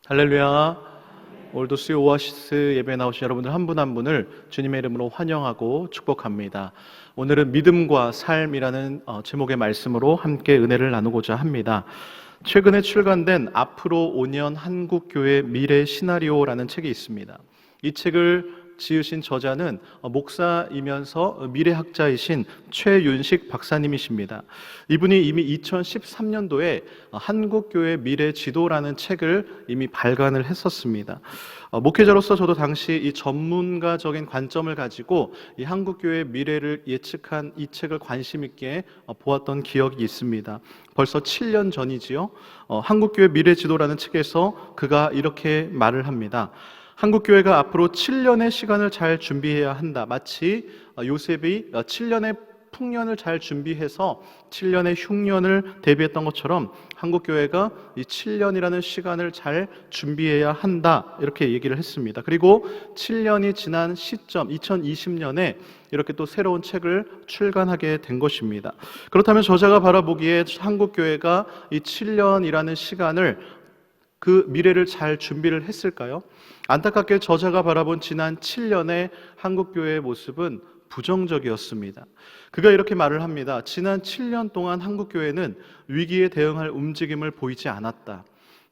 할렐루야. 오늘도 수요 오아시스 예배에 나오신 여러분들 한 분 한 분을 주님의 이름으로 환영하고 축복합니다. 오늘은 믿음과 삶이라는 제목의 말씀으로 함께 은혜를 나누고자 합니다. 최근에 출간된 앞으로 5년 한국교회 미래 시나리오라는 책이 있습니다. 이 책을 지으신 저자는 목사이면서 미래학자이신 최윤식 박사님이십니다. 이분이 이미 2013년도에 한국교회 미래지도라는 책을 이미 발간을 했었습니다. 목회자로서 저도 당시 이 전문가적인 관점을 가지고 이 한국교회의 미래를 예측한 이 책을 관심 있게 보았던 기억이 있습니다. 벌써 7년 전이지요. 한국교회 미래지도라는 책에서 그가 이렇게 말을 합니다. 한국교회가 앞으로 7년의 시간을 잘 준비해야 한다. 마치 요셉이 7년의 풍년을 잘 준비해서 7년의 흉년을 대비했던 것처럼 한국교회가 이 7년이라는 시간을 잘 준비해야 한다. 이렇게 얘기를 했습니다. 그리고 7년이 지난 시점 2020년에 이렇게 또 새로운 책을 출간하게 된 것입니다. 그렇다면 저자가 바라보기에 한국교회가 이 7년이라는 시간을 그 미래를 잘 준비를 했을까요? 안타깝게 저자가 바라본 지난 7년의 한국교회의 모습은 부정적이었습니다. 그가 이렇게 말을 합니다. 지난 7년 동안 한국교회는 위기에 대응할 움직임을 보이지 않았다.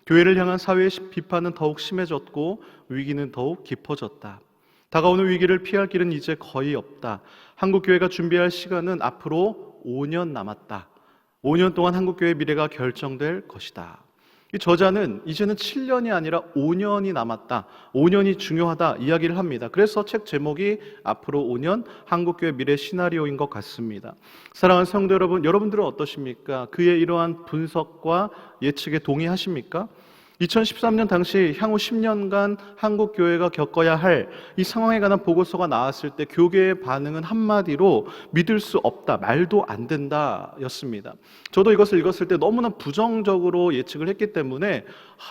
교회를 향한 사회의 비판은 더욱 심해졌고 위기는 더욱 깊어졌다. 다가오는 위기를 피할 길은 이제 거의 없다. 한국교회가 준비할 시간은 앞으로 5년 남았다. 5년 동안 한국교회의 미래가 결정될 것이다. 이 저자는 이제는 7년이 아니라 5년이 남았다. 5년이 중요하다 이야기를 합니다. 그래서 책 제목이 앞으로 5년 한국교회 미래 시나리오인 것 같습니다. 사랑하는 성도 여러분, 여러분들은 어떠십니까? 그의 이러한 분석과 예측에 동의하십니까? 2013년 당시 향후 10년간 한국교회가 겪어야 할 이 상황에 관한 보고서가 나왔을 때 교계의 반응은 한마디로 믿을 수 없다, 말도 안 된다 였습니다. 저도 이것을 읽었을 때 너무나 부정적으로 예측을 했기 때문에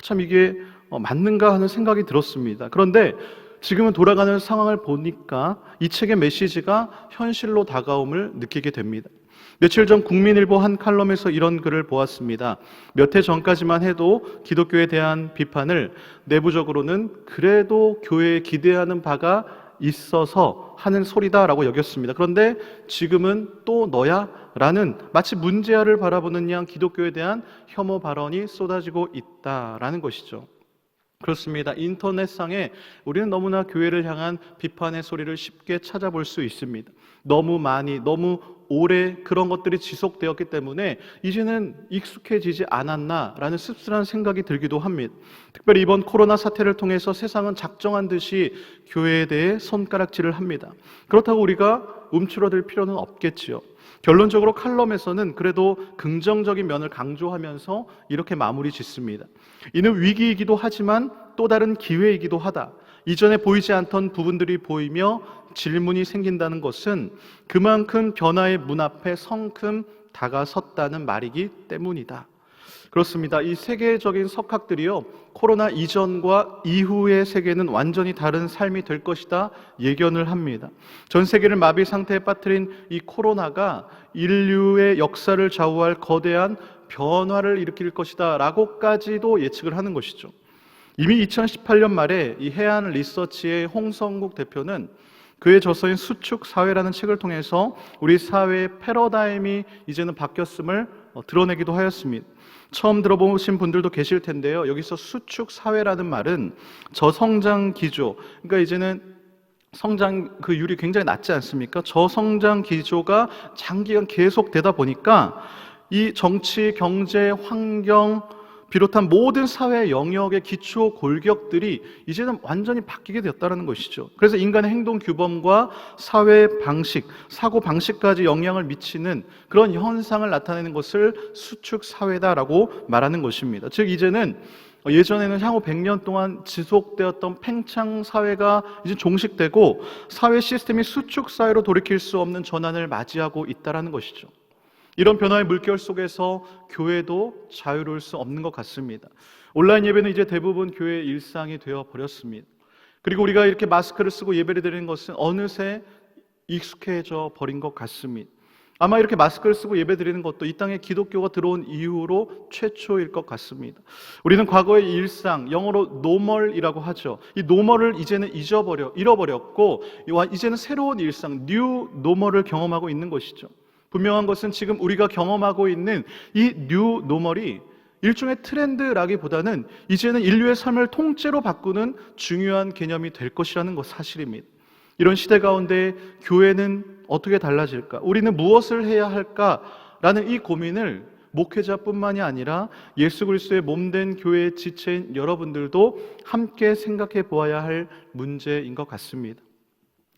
참 이게 맞는가 하는 생각이 들었습니다. 그런데 지금은 돌아가는 상황을 보니까 이 책의 메시지가 현실로 다가옴을 느끼게 됩니다. 며칠 전 국민일보 한 칼럼에서 이런 글을 보았습니다. 몇 해 전까지만 해도 기독교에 대한 비판을 내부적으로는 그래도 교회에 기대하는 바가 있어서 하는 소리다라고 여겼습니다. 그런데 지금은 또 너야? 라는 마치 문제아를 바라보는 양 기독교에 대한 혐오 발언이 쏟아지고 있다라는 것이죠. 그렇습니다. 인터넷상에 우리는 너무나 교회를 향한 비판의 소리를 쉽게 찾아볼 수 있습니다. 너무 많이, 너무 오래 그런 것들이 지속되었기 때문에 이제는 익숙해지지 않았나라는 씁쓸한 생각이 들기도 합니다. 특별히 이번 코로나 사태를 통해서 세상은 작정한 듯이 교회에 대해 손가락질을 합니다. 그렇다고 우리가 움츠러들 필요는 없겠지요. 결론적으로 칼럼에서는 그래도 긍정적인 면을 강조하면서 이렇게 마무리 짓습니다. 이는 위기이기도 하지만 또 다른 기회이기도 하다. 이전에 보이지 않던 부분들이 보이며 질문이 생긴다는 것은 그만큼 변화의 문 앞에 성큼 다가섰다는 말이기 때문이다. 그렇습니다. 이 세계적인 석학들이요, 코로나 이전과 이후의 세계는 완전히 다른 삶이 될 것이다 예견을 합니다. 전 세계를 마비 상태에 빠뜨린 이 코로나가 인류의 역사를 좌우할 거대한 변화를 일으킬 것이다 라고까지도 예측을 하는 것이죠. 이미 2018년 말에 이 해안 리서치의 홍성국 대표는 그의 저서인 수축사회라는 책을 통해서 우리 사회의 패러다임이 이제는 바뀌었음을 드러내기도 하였습니다. 처음 들어보신 분들도 계실 텐데요. 여기서 수축사회라는 말은 저성장 기조, 그러니까 이제는 성장 그 율이 굉장히 낮지 않습니까? 저성장 기조가 장기간 계속되다 보니까 이 정치, 경제, 환경 비롯한 모든 사회 영역의 기초 골격들이 이제는 완전히 바뀌게 되었다는 것이죠. 그래서 인간의 행동 규범과 사회 방식, 사고 방식까지 영향을 미치는 그런 현상을 나타내는 것을 수축 사회다라고 말하는 것입니다. 즉 이제는 예전에는 향후 100년 동안 지속되었던 팽창 사회가 이제 종식되고 사회 시스템이 수축 사회로 돌이킬 수 없는 전환을 맞이하고 있다라는 것이죠. 이런 변화의 물결 속에서 교회도 자유로울 수 없는 것 같습니다. 온라인 예배는 이제 대부분 교회의 일상이 되어 버렸습니다. 그리고 우리가 이렇게 마스크를 쓰고 예배를 드리는 것은 어느새 익숙해져 버린 것 같습니다. 아마 이렇게 마스크를 쓰고 예배 드리는 것도 이 땅에 기독교가 들어온 이후로 최초일 것 같습니다. 우리는 과거의 일상, 영어로 노멀이라고 하죠. 이 노멀을 이제는 잃어버렸고 이제는 새로운 일상, 뉴 노멀을 경험하고 있는 것이죠. 분명한 것은 지금 우리가 경험하고 있는 이 뉴 노멀이 일종의 트렌드라기보다는 이제는 인류의 삶을 통째로 바꾸는 중요한 개념이 될 것이라는 것 사실입니다. 이런 시대 가운데 교회는 어떻게 달라질까? 우리는 무엇을 해야 할까라는 이 고민을 목회자뿐만이 아니라 예수 그리스도의 몸된 교회의 지체인 여러분들도 함께 생각해 보아야 할 문제인 것 같습니다.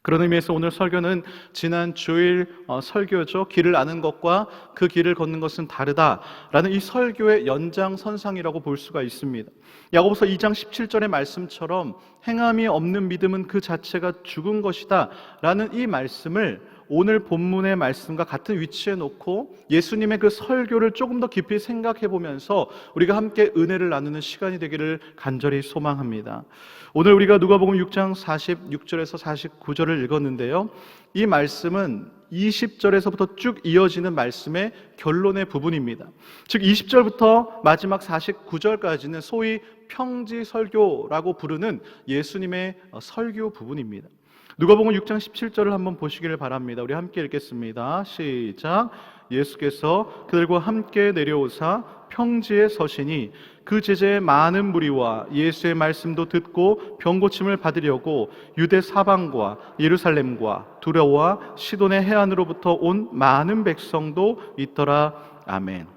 그런 의미에서 오늘 설교는 지난 주일 설교죠. 길을 아는 것과 그 길을 걷는 것은 다르다라는 이 설교의 연장선상이라고 볼 수가 있습니다. 야고보서 2장 17절의 말씀처럼 행함이 없는 믿음은 그 자체가 죽은 것이다 라는 이 말씀을 오늘 본문의 말씀과 같은 위치에 놓고 예수님의 그 설교를 조금 더 깊이 생각해 보면서 우리가 함께 은혜를 나누는 시간이 되기를 간절히 소망합니다. 오늘 우리가 누가복음 6장 46절에서 49절을 읽었는데요. 이 말씀은 20절에서부터 쭉 이어지는 말씀의 결론의 부분입니다. 즉 20절부터 마지막 49절까지는 소위 평지 설교라고 부르는 예수님의 설교 부분입니다. 누가복음 6장 17절을 한번 보시기를 바랍니다. 우리 함께 읽겠습니다. 시작. 예수께서 그들과 함께 내려오사 평지에 서시니 그 제자의 많은 무리와 예수의 말씀도 듣고 병고침을 받으려고 유대 사방과 예루살렘과 두로와 시돈의 해안으로부터 온 많은 백성도 있더라. 아멘.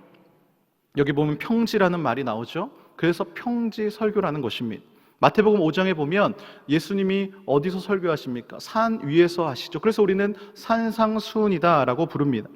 여기 보면 평지라는 말이 나오죠. 그래서 평지 설교라는 것입니다. 마태복음 5장에 보면 예수님이 어디서 설교하십니까? 산 위에서 하시죠. 그래서 우리는 산상수훈이다라고 부릅니다.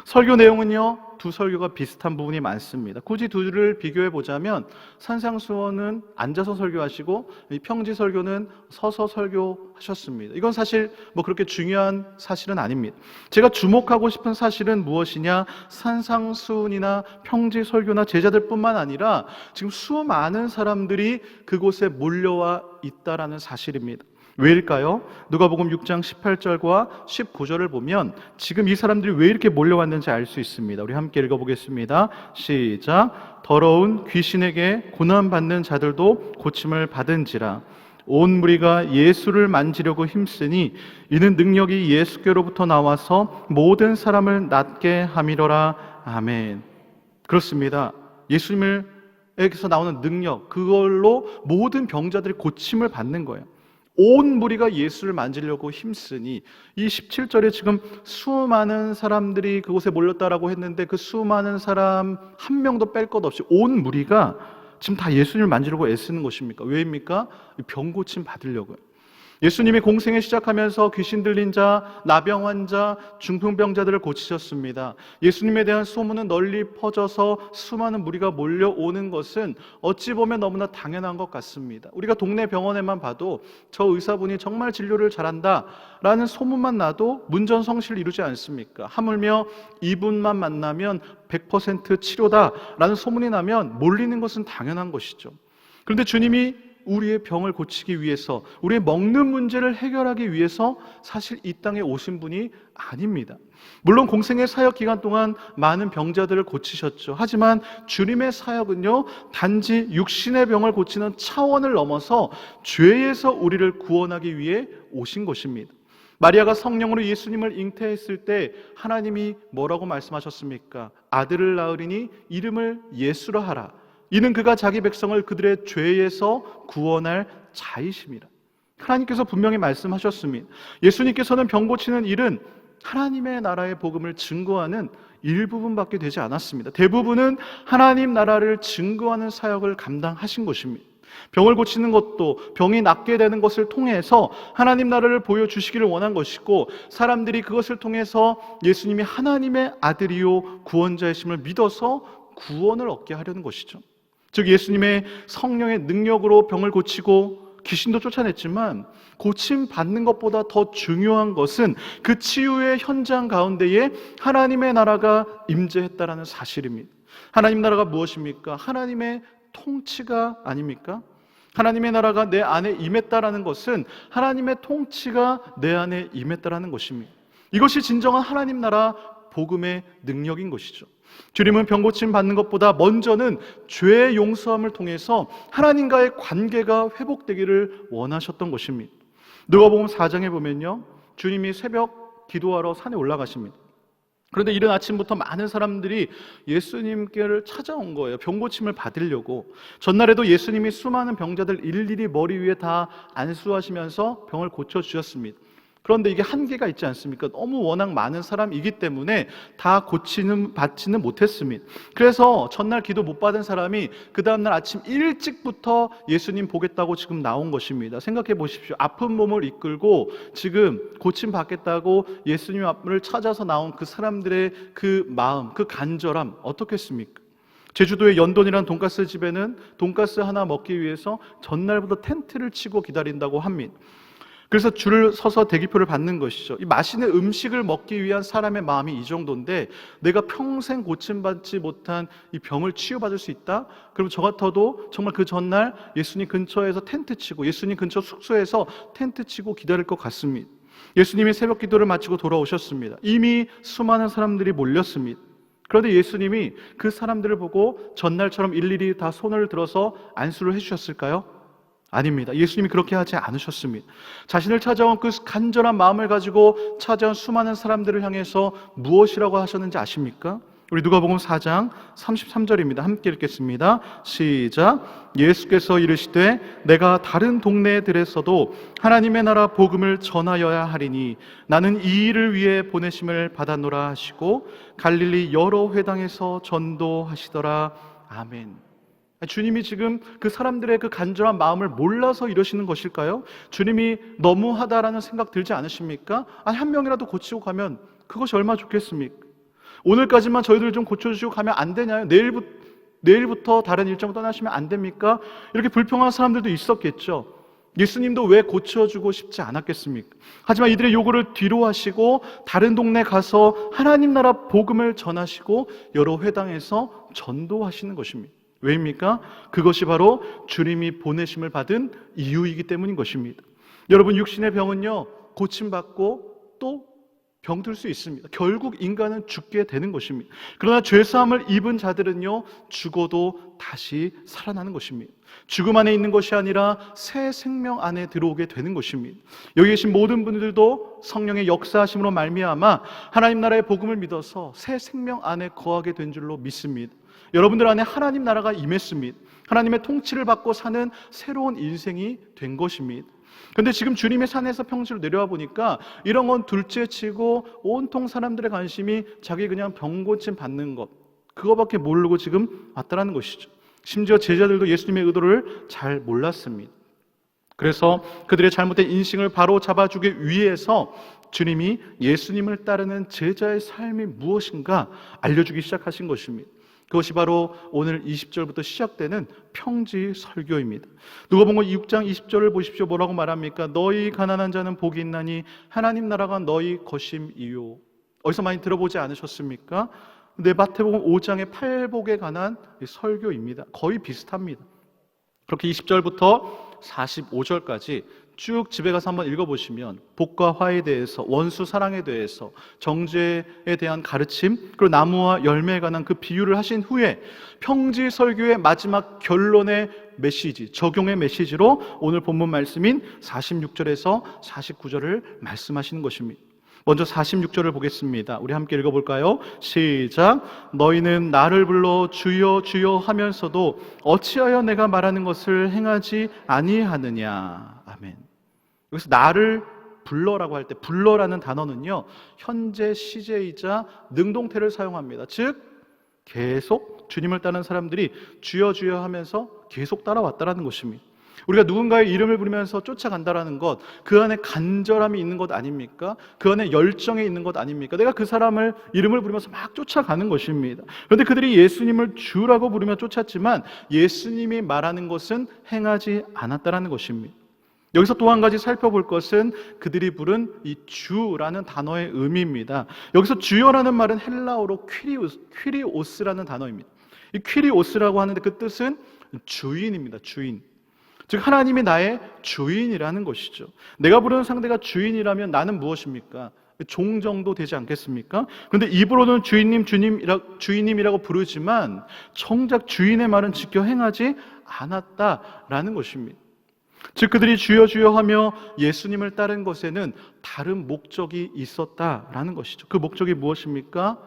설교 내용은요, 두 설교가 비슷한 부분이 많습니다. 굳이 둘을 비교해 보자면 산상수훈은 앉아서 설교하시고 이 평지 설교는 서서 설교하셨습니다. 이건 사실 그렇게 중요한 사실은 아닙니다. 제가 주목하고 싶은 사실은 무엇이냐? 산상수훈이나 평지 설교나 제자들뿐만 아니라 지금 수많은 사람들이 그곳에 몰려와 있다라는 사실입니다. 왜일까요? 누가복음 6장 18절과 19절을 보면 지금 이 사람들이 왜 이렇게 몰려왔는지 알 수 있습니다. 우리 함께 읽어보겠습니다. 시작. 더러운 귀신에게 고난받는 자들도 고침을 받은지라. 온 무리가 예수를 만지려고 힘쓰니 이는 능력이 예수께로부터 나와서 모든 사람을 낫게 함이로라. 아멘. 그렇습니다. 예수님에게서 나오는 능력, 그걸로 모든 병자들이 고침을 받는 거예요. 온 무리가 예수를 만지려고 힘쓰니, 이 17절에 지금 수많은 사람들이 그곳에 몰렸다라고 했는데 그 수많은 사람 한 명도 뺄 것 없이 온 무리가 지금 다 예수님을 만지려고 애쓰는 것입니까? 왜입니까? 병 고침 받으려고요. 예수님이 공생에 시작하면서 귀신 들린 자, 나병 환자, 중풍병자들을 고치셨습니다. 예수님에 대한 소문은 널리 퍼져서 수많은 무리가 몰려오는 것은 어찌 보면 너무나 당연한 것 같습니다. 우리가 동네 병원에만 봐도 저 의사분이 정말 진료를 잘한다 라는 소문만 나도 문전성시를 이루지 않습니까? 하물며 이분만 만나면 100% 치료다 라는 소문이 나면 몰리는 것은 당연한 것이죠. 그런데 주님이 우리의 병을 고치기 위해서, 우리의 먹는 문제를 해결하기 위해서 사실 이 땅에 오신 분이 아닙니다. 물론 공생의 사역 기간 동안 많은 병자들을 고치셨죠. 하지만 주님의 사역은요, 단지 육신의 병을 고치는 차원을 넘어서 죄에서 우리를 구원하기 위해 오신 것입니다. 마리아가 성령으로 예수님을 잉태했을 때 하나님이 뭐라고 말씀하셨습니까? 아들을 낳으리니 이름을 예수라 하라. 이는 그가 자기 백성을 그들의 죄에서 구원할 자이심이라. 하나님께서 분명히 말씀하셨습니다. 예수님께서는 병 고치는 일은 하나님의 나라의 복음을 증거하는 일부분밖에 되지 않았습니다. 대부분은 하나님 나라를 증거하는 사역을 감당하신 것입니다. 병을 고치는 것도 병이 낫게 되는 것을 통해서 하나님 나라를 보여주시기를 원한 것이고, 사람들이 그것을 통해서 예수님이 하나님의 아들이요 구원자이심을 믿어서 구원을 얻게 하려는 것이죠. 즉 예수님의 성령의 능력으로 병을 고치고 귀신도 쫓아냈지만 고침 받는 것보다 더 중요한 것은 그 치유의 현장 가운데에 하나님의 나라가 임재했다라는 사실입니다. 하나님 나라가 무엇입니까? 하나님의 통치가 아닙니까? 하나님의 나라가 내 안에 임했다라는 것은 하나님의 통치가 내 안에 임했다라는 것입니다. 이것이 진정한 하나님 나라 복음의 능력인 것이죠. 주님은 병 고침 받는 것보다 먼저는 죄의 용서함을 통해서 하나님과의 관계가 회복되기를 원하셨던 것입니다. 누가복음 4장에 보면요, 주님이 새벽 기도하러 산에 올라가십니다. 그런데 이른 아침부터 많은 사람들이 예수님께를 찾아온 거예요. 병 고침을 받으려고. 전날에도 예수님이 수많은 병자들 일일이 머리 위에 다 안수하시면서 병을 고쳐주셨습니다. 그런데 이게 한계가 있지 않습니까? 너무 워낙 많은 사람이기 때문에 다 받지는 못했습니다. 그래서 전날 기도 못 받은 사람이 그 다음날 아침 일찍부터 예수님 보겠다고 지금 나온 것입니다. 생각해 보십시오. 아픈 몸을 이끌고 지금 고침 받겠다고 예수님 앞을 찾아서 나온 그 사람들의 그 마음, 그 간절함 어떻겠습니까? 제주도의 연돈이라는 돈가스 집에는 돈가스 하나 먹기 위해서 전날부터 텐트를 치고 기다린다고 합니다. 그래서 줄을 서서 대기표를 받는 것이죠. 이 맛있는 음식을 먹기 위한 사람의 마음이 이 정도인데, 내가 평생 고침받지 못한 이 병을 치유받을 수 있다? 그럼 저 같아도 정말 그 전날 예수님 근처에서 텐트 치고, 예수님 근처 숙소에서 텐트 치고 기다릴 것 같습니다. 예수님이 새벽 기도를 마치고 돌아오셨습니다. 이미 수많은 사람들이 몰렸습니다. 그런데 예수님이 그 사람들을 보고 전날처럼 일일이 다 손을 들어서 안수를 해주셨을까요? 아닙니다. 예수님이 그렇게 하지 않으셨습니다. 자신을 찾아온 그 간절한 마음을 가지고 찾아온 수많은 사람들을 향해서 무엇이라고 하셨는지 아십니까? 우리 누가복음 4장 33절입니다. 함께 읽겠습니다. 시작. 예수께서 이르시되 내가 다른 동네들에서도 하나님의 나라 복음을 전하여야 하리니 나는 이 일을 위해 보내심을 받았노라 하시고 갈릴리 여러 회당에서 전도하시더라. 아멘. 주님이 지금 그 사람들의 그 간절한 마음을 몰라서 이러시는 것일까요? 주님이 너무하다라는 생각 들지 않으십니까? 아니, 한 명이라도 고치고 가면 그것이 얼마나 좋겠습니까? 오늘까지만 저희들 좀 고쳐주시고 가면 안 되냐요? 내일부터 다른 일정 떠나시면 안 됩니까? 이렇게 불평하는 사람들도 있었겠죠. 예수님도 왜 고쳐주고 싶지 않았겠습니까? 하지만 이들의 요구를 뒤로 하시고 다른 동네 가서 하나님 나라 복음을 전하시고 여러 회당에서 전도하시는 것입니다. 왜입니까? 그것이 바로 주님이 보내심을 받은 이유이기 때문인 것입니다. 여러분, 육신의 병은요, 고침받고 또 병들 수 있습니다. 결국 인간은 죽게 되는 것입니다. 그러나 죄사함을 입은 자들은요, 죽어도 다시 살아나는 것입니다. 죽음 안에 있는 것이 아니라 새 생명 안에 들어오게 되는 것입니다. 여기 계신 모든 분들도 성령의 역사하심으로 말미암아 하나님 나라의 복음을 믿어서 새 생명 안에 거하게 된 줄로 믿습니다. 여러분들 안에 하나님 나라가 임했습니다. 하나님의 통치를 받고 사는 새로운 인생이 된 것입니다. 그런데 지금 주님의 산에서 평지로 내려와 보니까 이런 건 둘째치고 온통 사람들의 관심이 자기 그냥 병 고침 받는 것, 그거밖에 모르고 지금 왔다라는 것이죠. 심지어 제자들도 예수님의 의도를 잘 몰랐습니다. 그래서 그들의 잘못된 인식을 바로 잡아주기 위해서 주님이 예수님을 따르는 제자의 삶이 무엇인가 알려주기 시작하신 것입니다. 그것이 바로 오늘 20절부터 시작되는 평지 설교입니다. 누가복음 6장 20절을 보십시오. 뭐라고 말합니까? 너희 가난한 자는 복이 있나니 하나님 나라가 너희 것임이요. 어디서 많이 들어보지 않으셨습니까? 네, 마태복음 5장의 팔복에 관한 설교입니다. 거의 비슷합니다. 그렇게 20절부터 45절까지 쭉 집에 가서 한번 읽어보시면 복과 화에 대해서, 원수 사랑에 대해서, 정죄에 대한 가르침, 그리고 나무와 열매에 관한 그 비유를 하신 후에 평지 설교의 마지막 결론의 메시지, 적용의 메시지로 오늘 본문 말씀인 46절에서 49절을 말씀하시는 것입니다. 먼저 46절을 보겠습니다. 우리 함께 읽어볼까요? 시작. 너희는 나를 불러 주여 주여 하면서도 어찌하여 내가 말하는 것을 행하지 아니하느냐. 아멘. 여기서 나를 불러라고 할 때 불러라는 단어는요, 현재 시제이자 능동태를 사용합니다. 즉 계속 주님을 따르는 사람들이 주여 주여 하면서 계속 따라왔다라는 것입니다. 우리가 누군가의 이름을 부르면서 쫓아간다라는 것, 그 안에 간절함이 있는 것 아닙니까? 그 안에 열정이 있는 것 아닙니까? 내가 그 사람을 이름을 부르면서 막 쫓아가는 것입니다. 그런데 그들이 예수님을 주라고 부르며 쫓았지만 예수님이 말하는 것은 행하지 않았다라는 것입니다. 여기서 또 한 가지 살펴볼 것은 그들이 부른 이 주라는 단어의 의미입니다. 여기서 주여라는 말은 헬라어로 퀴리오스라는 단어입니다. 이 퀴리오스라고 하는데 그 뜻은 주인입니다. 주인. 즉 하나님이 나의 주인이라는 것이죠. 내가 부르는 상대가 주인이라면 나는 무엇입니까? 종 정도 되지 않겠습니까? 그런데 입으로는 주인님이라고 부르지만 정작 주인의 말은 지켜 행하지 않았다라는 것입니다. 즉 그들이 주여 주여 하며 예수님을 따른 것에는 다른 목적이 있었다라는 것이죠. 그 목적이 무엇입니까?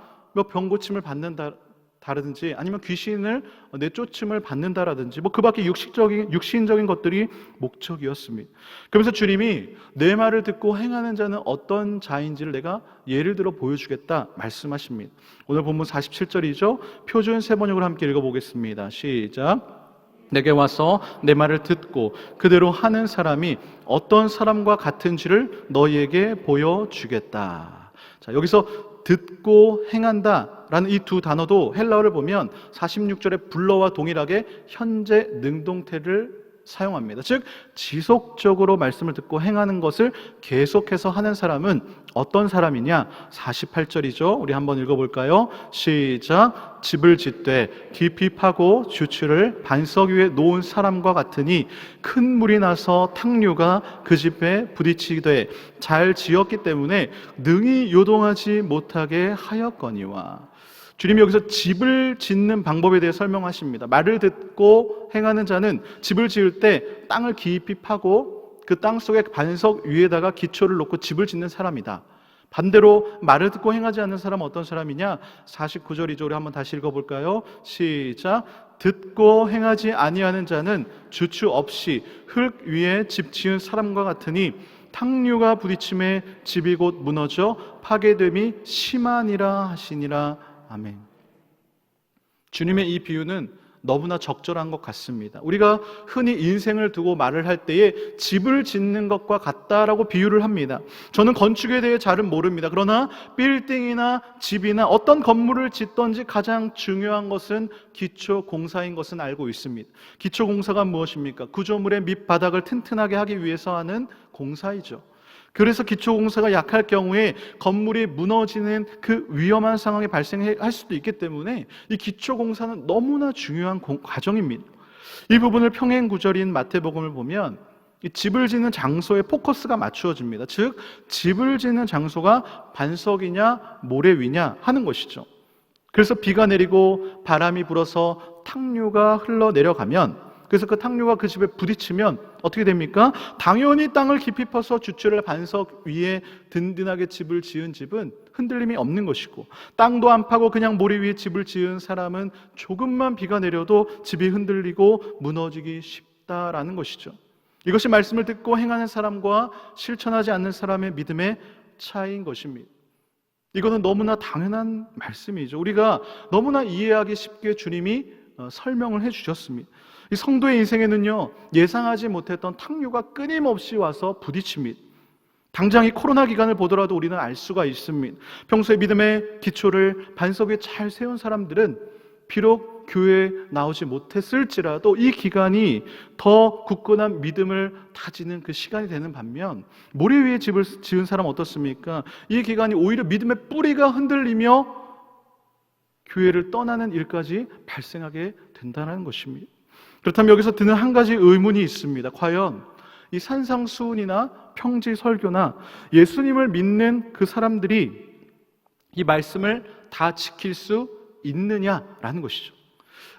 병 고침을 받는다라든지 아니면 귀신을 내쫓음을 받는다라든지 그 밖에 육신적인 것들이 목적이었습니다. 그러면서 주님이 내 말을 듣고 행하는 자는 어떤 자인지를 내가 예를 들어 보여주겠다 말씀하십니다. 오늘 본문 47절이죠. 표준 세번역으로 함께 읽어보겠습니다. 시작. 내게 와서 내 말을 듣고 그대로 하는 사람이 어떤 사람과 같은지를 너희에게 보여주겠다. 자, 여기서 듣고 행한다 라는 이 두 단어도 헬라어를 보면 46절의 불러와 동일하게 현재 능동태를 사용합니다. 즉 지속적으로 말씀을 듣고 행하는 것을 계속해서 하는 사람은 어떤 사람이냐? 48절이죠. 우리 한번 읽어볼까요? 시작. 집을 짓되 깊이 파고 주추를 반석 위에 놓은 사람과 같으니 큰 물이 나서 탕류가 그 집에 부딪히되 잘 지었기 때문에 능히 요동하지 못하게 하였거니와. 주님이 여기서 집을 짓는 방법에 대해 설명하십니다. 말을 듣고 행하는 자는 집을 지을 때 땅을 깊이 파고 그 땅 속에 반석 위에다가 기초를 놓고 집을 짓는 사람이다. 반대로 말을 듣고 행하지 않는 사람은 어떤 사람이냐? 49절이죠. 우리 한번 다시 읽어볼까요? 시작. 듣고 행하지 아니하는 자는 주추 없이 흙 위에 집 지은 사람과 같으니 탕류가 부딪힘에 집이 곧 무너져 파괴됨이 심하니라 하시니라. 아멘. 주님의 이 비유는 너무나 적절한 것 같습니다. 우리가 흔히 인생을 두고 말을 할 때에 집을 짓는 것과 같다라고 비유를 합니다. 저는 건축에 대해 잘은 모릅니다. 그러나 빌딩이나 집이나 어떤 건물을 짓든지 가장 중요한 것은 기초공사인 것은 알고 있습니다. 기초공사가 무엇입니까? 구조물의 밑바닥을 튼튼하게 하기 위해서 하는 공사이죠. 그래서 기초공사가 약할 경우에 건물이 무너지는 그 위험한 상황이 발생할 수도 있기 때문에 이 기초공사는 너무나 중요한 과정입니다. 이 부분을 평행구절인 마태복음을 보면 이 집을 짓는 장소에 포커스가 맞추어집니다. 즉 집을 짓는 장소가 반석이냐 모래 위냐 하는 것이죠. 그래서 비가 내리고 바람이 불어서 탕류가 흘러내려가면, 그래서 그 탕류가 그 집에 부딪히면 어떻게 됩니까? 당연히 땅을 깊이 파서 주추를 반석 위에 든든하게 집을 지은 집은 흔들림이 없는 것이고, 땅도 안 파고 그냥 모래 위에 집을 지은 사람은 조금만 비가 내려도 집이 흔들리고 무너지기 쉽다라는 것이죠. 이것이 말씀을 듣고 행하는 사람과 실천하지 않는 사람의 믿음의 차이인 것입니다. 이거는 너무나 당연한 말씀이죠. 우리가 너무나 이해하기 쉽게 주님이 설명을 해주셨습니다. 이 성도의 인생에는요, 예상하지 못했던 탕류가 끊임없이 와서 부딪힙니다. 당장 이 코로나 기간을 보더라도 우리는 알 수가 있습니다. 평소에 믿음의 기초를 반석 위에 잘 세운 사람들은 비록 교회에 나오지 못했을지라도 이 기간이 더 굳건한 믿음을 다지는 그 시간이 되는 반면, 모래 위에 집을 지은 사람은 어떻습니까? 이 기간이 오히려 믿음의 뿌리가 흔들리며 교회를 떠나는 일까지 발생하게 된다는 것입니다. 그렇다면 여기서 드는 한 가지 의문이 있습니다. 과연 이 산상수훈이나 평지설교나 예수님을 믿는 그 사람들이 이 말씀을 다 지킬 수 있느냐라는 것이죠.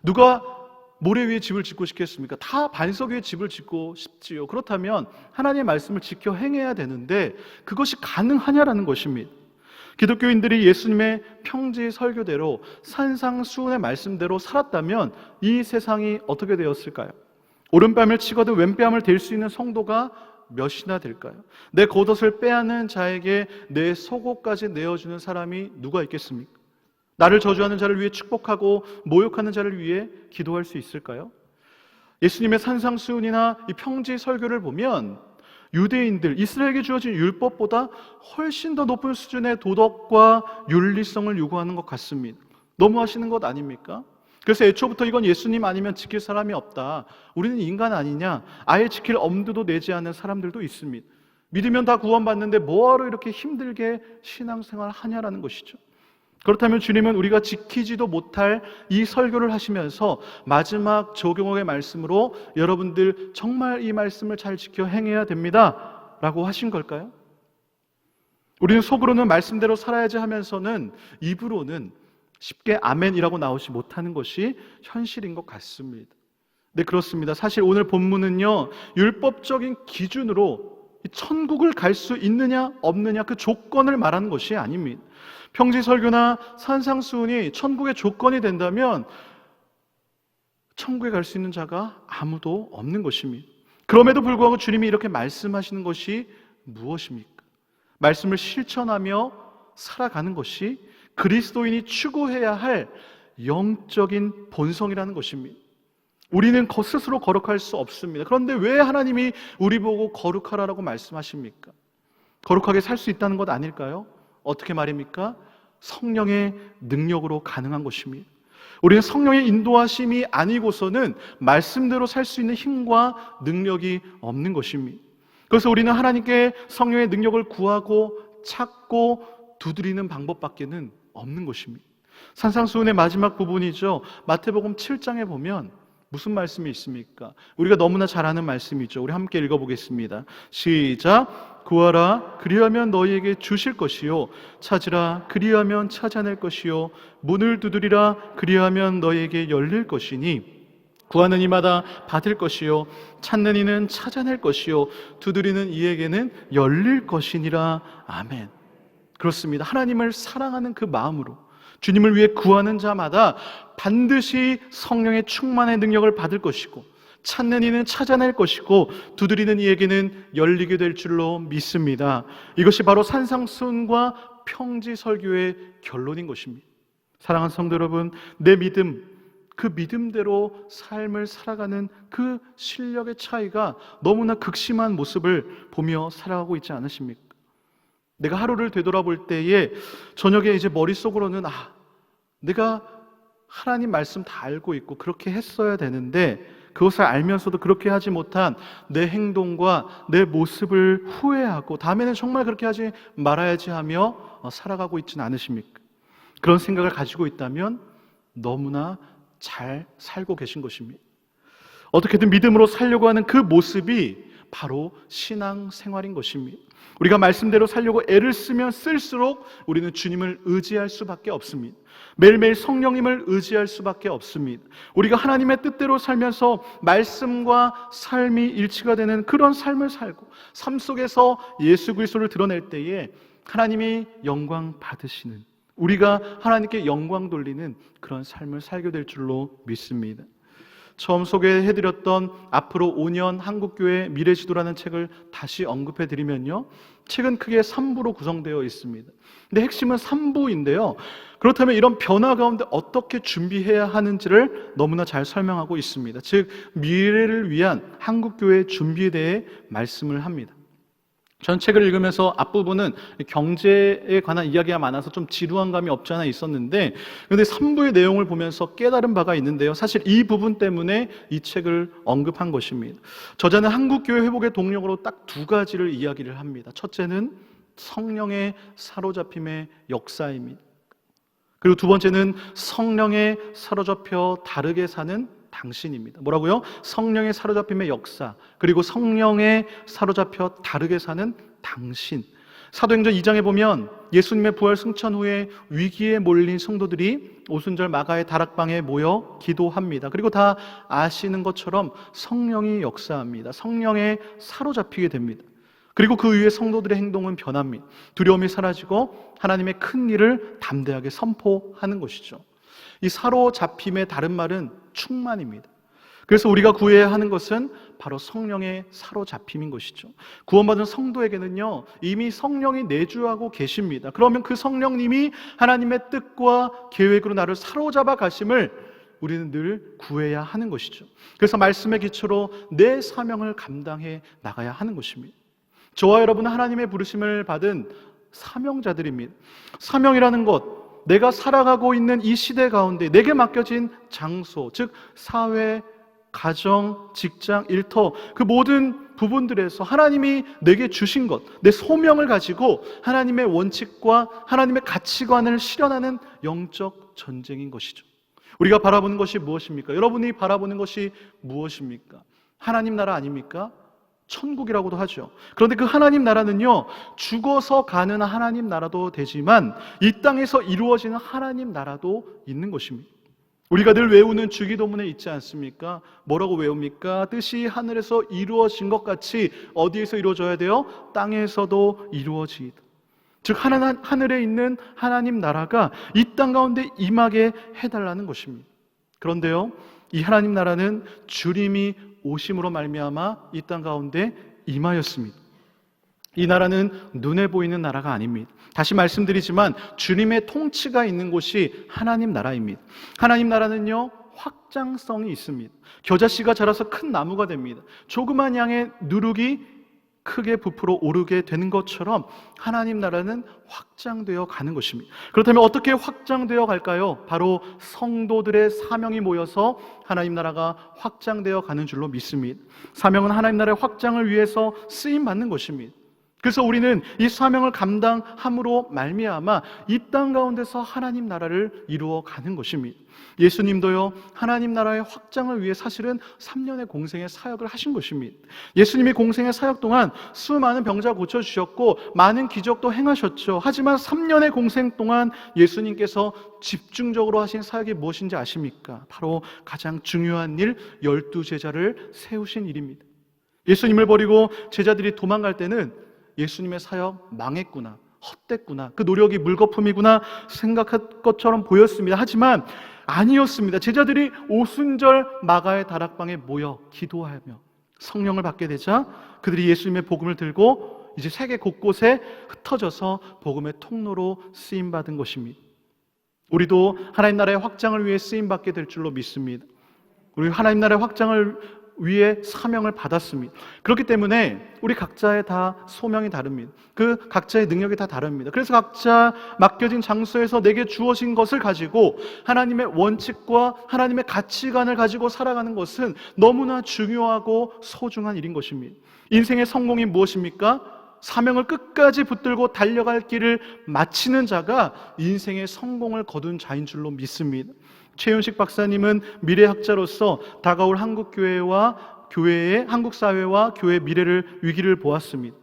누가 모래 위에 집을 짓고 싶겠습니까? 다 반석 위에 집을 짓고 싶지요. 그렇다면 하나님의 말씀을 지켜 행해야 되는데 그것이 가능하냐라는 것입니다. 기독교인들이 예수님의 평지 설교대로 산상수훈의 말씀대로 살았다면 이 세상이 어떻게 되었을까요? 오른뺨을 치거든 왼뺨을 댈 수 있는 성도가 몇이나 될까요? 내 겉옷을 빼앗는 자에게 내 속옷까지 내어주는 사람이 누가 있겠습니까? 나를 저주하는 자를 위해 축복하고 모욕하는 자를 위해 기도할 수 있을까요? 예수님의 산상수훈이나 이 평지 설교를 보면 유대인들, 이스라엘에게 주어진 율법보다 훨씬 더 높은 수준의 도덕과 윤리성을 요구하는 것 같습니다. 너무하시는 것 아닙니까? 그래서 애초부터 이건 예수님 아니면 지킬 사람이 없다, 우리는 인간 아니냐, 아예 지킬 엄두도 내지 않는 사람들도 있습니다. 믿으면 다 구원받는데 뭐하러 이렇게 힘들게 신앙생활 하냐라는 것이죠. 그렇다면 주님은 우리가 지키지도 못할 이 설교를 하시면서 마지막 조경옥의 말씀으로 여러분들 정말 이 말씀을 잘 지켜 행해야 됩니다 라고 하신 걸까요? 우리는 속으로는 말씀대로 살아야지 하면서는 입으로는 쉽게 아멘이라고 나오지 못하는 것이 현실인 것 같습니다. 네, 그렇습니다. 사실 오늘 본문은요, 율법적인 기준으로 천국을 갈 수 있느냐 없느냐 그 조건을 말하는 것이 아닙니다. 평지설교나 산상수훈이 천국의 조건이 된다면 천국에 갈 수 있는 자가 아무도 없는 것입니다. 그럼에도 불구하고 주님이 이렇게 말씀하시는 것이 무엇입니까? 말씀을 실천하며 살아가는 것이 그리스도인이 추구해야 할 영적인 본성이라는 것입니다. 우리는 스스로 거룩할 수 없습니다. 그런데 왜 하나님이 우리 보고 거룩하라고 말씀하십니까? 거룩하게 살 수 있다는 것 아닐까요? 어떻게 말입니까? 성령의 능력으로 가능한 것입니다. 우리는 성령의 인도하심이 아니고서는 말씀대로 살 수 있는 힘과 능력이 없는 것입니다. 그래서 우리는 하나님께 성령의 능력을 구하고 찾고 두드리는 방법밖에는 없는 것입니다. 산상수훈의 마지막 부분이죠. 마태복음 7장에 보면 무슨 말씀이 있습니까? 우리가 너무나 잘 아는 말씀이죠. 우리 함께 읽어보겠습니다. 시작. 구하라 그리하면 너희에게 주실 것이요 찾으라 그리하면 찾아낼 것이요 문을 두드리라 그리하면 너희에게 열릴 것이니 구하는 이마다 받을 것이요 찾는 이는 찾아낼 것이요 두드리는 이에게는 열릴 것이니라. 아멘. 그렇습니다. 하나님을 사랑하는 그 마음으로 주님을 위해 구하는 자마다 반드시 성령의 충만의 능력을 받을 것이고 찾는 이는 찾아낼 것이고 두드리는 이에게는 열리게 될 줄로 믿습니다. 이것이 바로 산상수훈과 평지설교의 결론인 것입니다. 사랑하는 성도 여러분, 내 믿음, 그 믿음대로 삶을 살아가는 그 실력의 차이가 너무나 극심한 모습을 보며 살아가고 있지 않으십니까? 내가 하루를 되돌아볼 때에 저녁에 이제 머릿속으로는 내가 하나님 말씀 다 알고 있고 그렇게 했어야 되는데 그것을 알면서도 그렇게 하지 못한 내 행동과 내 모습을 후회하고 다음에는 정말 그렇게 하지 말아야지 하며 살아가고 있지는 않으십니까? 그런 생각을 가지고 있다면 너무나 잘 살고 계신 것입니다. 어떻게든 믿음으로 살려고 하는 그 모습이 바로 신앙생활인 것입니다. 우리가 말씀대로 살려고 애를 쓰면 쓸수록 우리는 주님을 의지할 수밖에 없습니다. 매일매일 성령님을 의지할 수밖에 없습니다. 우리가 하나님의 뜻대로 살면서 말씀과 삶이 일치가 되는 그런 삶을 살고 삶 속에서 예수 그리스도를 드러낼 때에 하나님이 영광 받으시는, 우리가 하나님께 영광 돌리는 그런 삶을 살게 될 줄로 믿습니다. 처음 소개해드렸던 앞으로 5년 한국교회 미래지도라는 책을 다시 언급해드리면요, 책은 크게 3부로 구성되어 있습니다. 근데 핵심은 3부인데요 그렇다면 이런 변화 가운데 어떻게 준비해야 하는지를 너무나 잘 설명하고 있습니다. 즉 미래를 위한 한국교회의 준비에 대해 말씀을 합니다. 전 책을 읽으면서 앞부분은 경제에 관한 이야기가 많아서 좀 지루한 감이 없지 않아 있었는데, 그런데 3부의 내용을 보면서 깨달은 바가 있는데요, 사실 이 부분 때문에 이 책을 언급한 것입니다. 저자는 한국교회 회복의 동력으로 딱 2가지를 이야기를 합니다. 첫째는 성령의 사로잡힘의 역사입니다. 그리고 2번째는 성령에 사로잡혀 다르게 사는 당신입니다. 뭐라고요? 성령의 사로잡힘의 역사, 그리고 성령에 사로잡혀 다르게 사는 당신. 사도행전 2장에 보면 예수님의 부활 승천 후에 위기에 몰린 성도들이 오순절 마가의 다락방에 모여 기도합니다. 그리고 다 아시는 것처럼 성령이 역사합니다. 성령에 사로잡히게 됩니다. 그리고 그 이후에 성도들의 행동은 변합니다. 두려움이 사라지고 하나님의 큰 일을 담대하게 선포하는 것이죠. 이 사로잡힘의 다른 말은 충만입니다. 그래서 우리가 구해야 하는 것은 바로 성령의 사로잡힘인 것이죠. 구원받은 성도에게는요 이미 성령이 내주하고 계십니다. 그러면 그 성령님이 하나님의 뜻과 계획으로 나를 사로잡아 가심을 우리는 늘 구해야 하는 것이죠. 그래서 말씀의 기초로 내 사명을 감당해 나가야 하는 것입니다. 저와 여러분은 하나님의 부르심을 받은 사명자들입니다. 사명이라는 것, 내가 살아가고 있는 이 시대 가운데 내게 맡겨진 장소, 즉 사회, 가정, 직장, 일터, 그 모든 부분들에서 하나님이 내게 주신 것, 내 소명을 가지고 하나님의 원칙과 하나님의 가치관을 실현하는 영적 전쟁인 것이죠. 우리가 바라보는 것이 무엇입니까? 여러분이 바라보는 것이 무엇입니까? 하나님 나라 아닙니까? 천국이라고도 하죠. 그런데 그 하나님 나라는요, 죽어서 가는 하나님 나라도 되지만 이 땅에서 이루어지는 하나님 나라도 있는 것입니다. 우리가 늘 외우는 주기도문에 있지 않습니까? 뭐라고 외웁니까? 뜻이 하늘에서 이루어진 것 같이 어디에서 이루어져야 돼요? 땅에서도 이루어지이다. 즉 하늘에 있는 하나님 나라가 이 땅 가운데 임하게 해달라는 것입니다. 그런데요, 이 하나님 나라는 주님이 오심으로 말미암아 이 땅 가운데 임하였습니다. 이 나라는 눈에 보이는 나라가 아닙니다. 다시 말씀드리지만 주님의 통치가 있는 곳이 하나님 나라입니다. 하나님 나라는요, 확장성이 있습니다. 겨자씨가 자라서 큰 나무가 됩니다. 조그만 양의 누룩이 크게 부풀어 오르게 되는 것처럼 하나님 나라는 확장되어 가는 것입니다. 그렇다면 어떻게 확장되어 갈까요? 바로 성도들의 사명이 모여서 하나님 나라가 확장되어 가는 줄로 믿습니다. 사명은 하나님 나라의 확장을 위해서 쓰임받는 것입니다. 그래서 우리는 이 사명을 감당함으로 말미암아 이 땅 가운데서 하나님 나라를 이루어 가는 것입니다. 예수님도요, 하나님 나라의 확장을 위해 사실은 3년의 공생의 사역을 하신 것입니다. 예수님이 공생의 사역 동안 수많은 병자 고쳐주셨고 많은 기적도 행하셨죠. 하지만 3년의 공생 동안 예수님께서 집중적으로 하신 사역이 무엇인지 아십니까? 바로 가장 중요한 일, 12제자를 세우신 일입니다. 예수님을 버리고 제자들이 도망갈 때는 예수님의 사역 망했구나, 헛됐구나, 그 노력이 물거품이구나 생각할 것처럼 보였습니다. 하지만 아니었습니다. 제자들이 오순절 마가의 다락방에 모여 기도하며 성령을 받게 되자 그들이 예수님의 복음을 들고 이제 세계 곳곳에 흩어져서 복음의 통로로 쓰임받은 것입니다. 우리도 하나님 나라의 확장을 위해 쓰임받게 될 줄로 믿습니다. 우리 하나님 나라의 확장을 위에 사명을 받았습니다. 그렇기 때문에 우리 각자의 다 소명이 다릅니다. 그 각자의 능력이 다 다릅니다. 그래서 각자 맡겨진 장소에서 내게 주어진 것을 가지고 하나님의 원칙과 하나님의 가치관을 가지고 살아가는 것은 너무나 중요하고 소중한 일인 것입니다. 인생의 성공이 무엇입니까? 사명을 끝까지 붙들고 달려갈 길을 마치는 자가 인생의 성공을 거둔 자인 줄로 믿습니다. 최윤식 박사님은 미래학자로서 다가올 한국교회와 한국 사회와 교회의 미래를 위기를 보았습니다.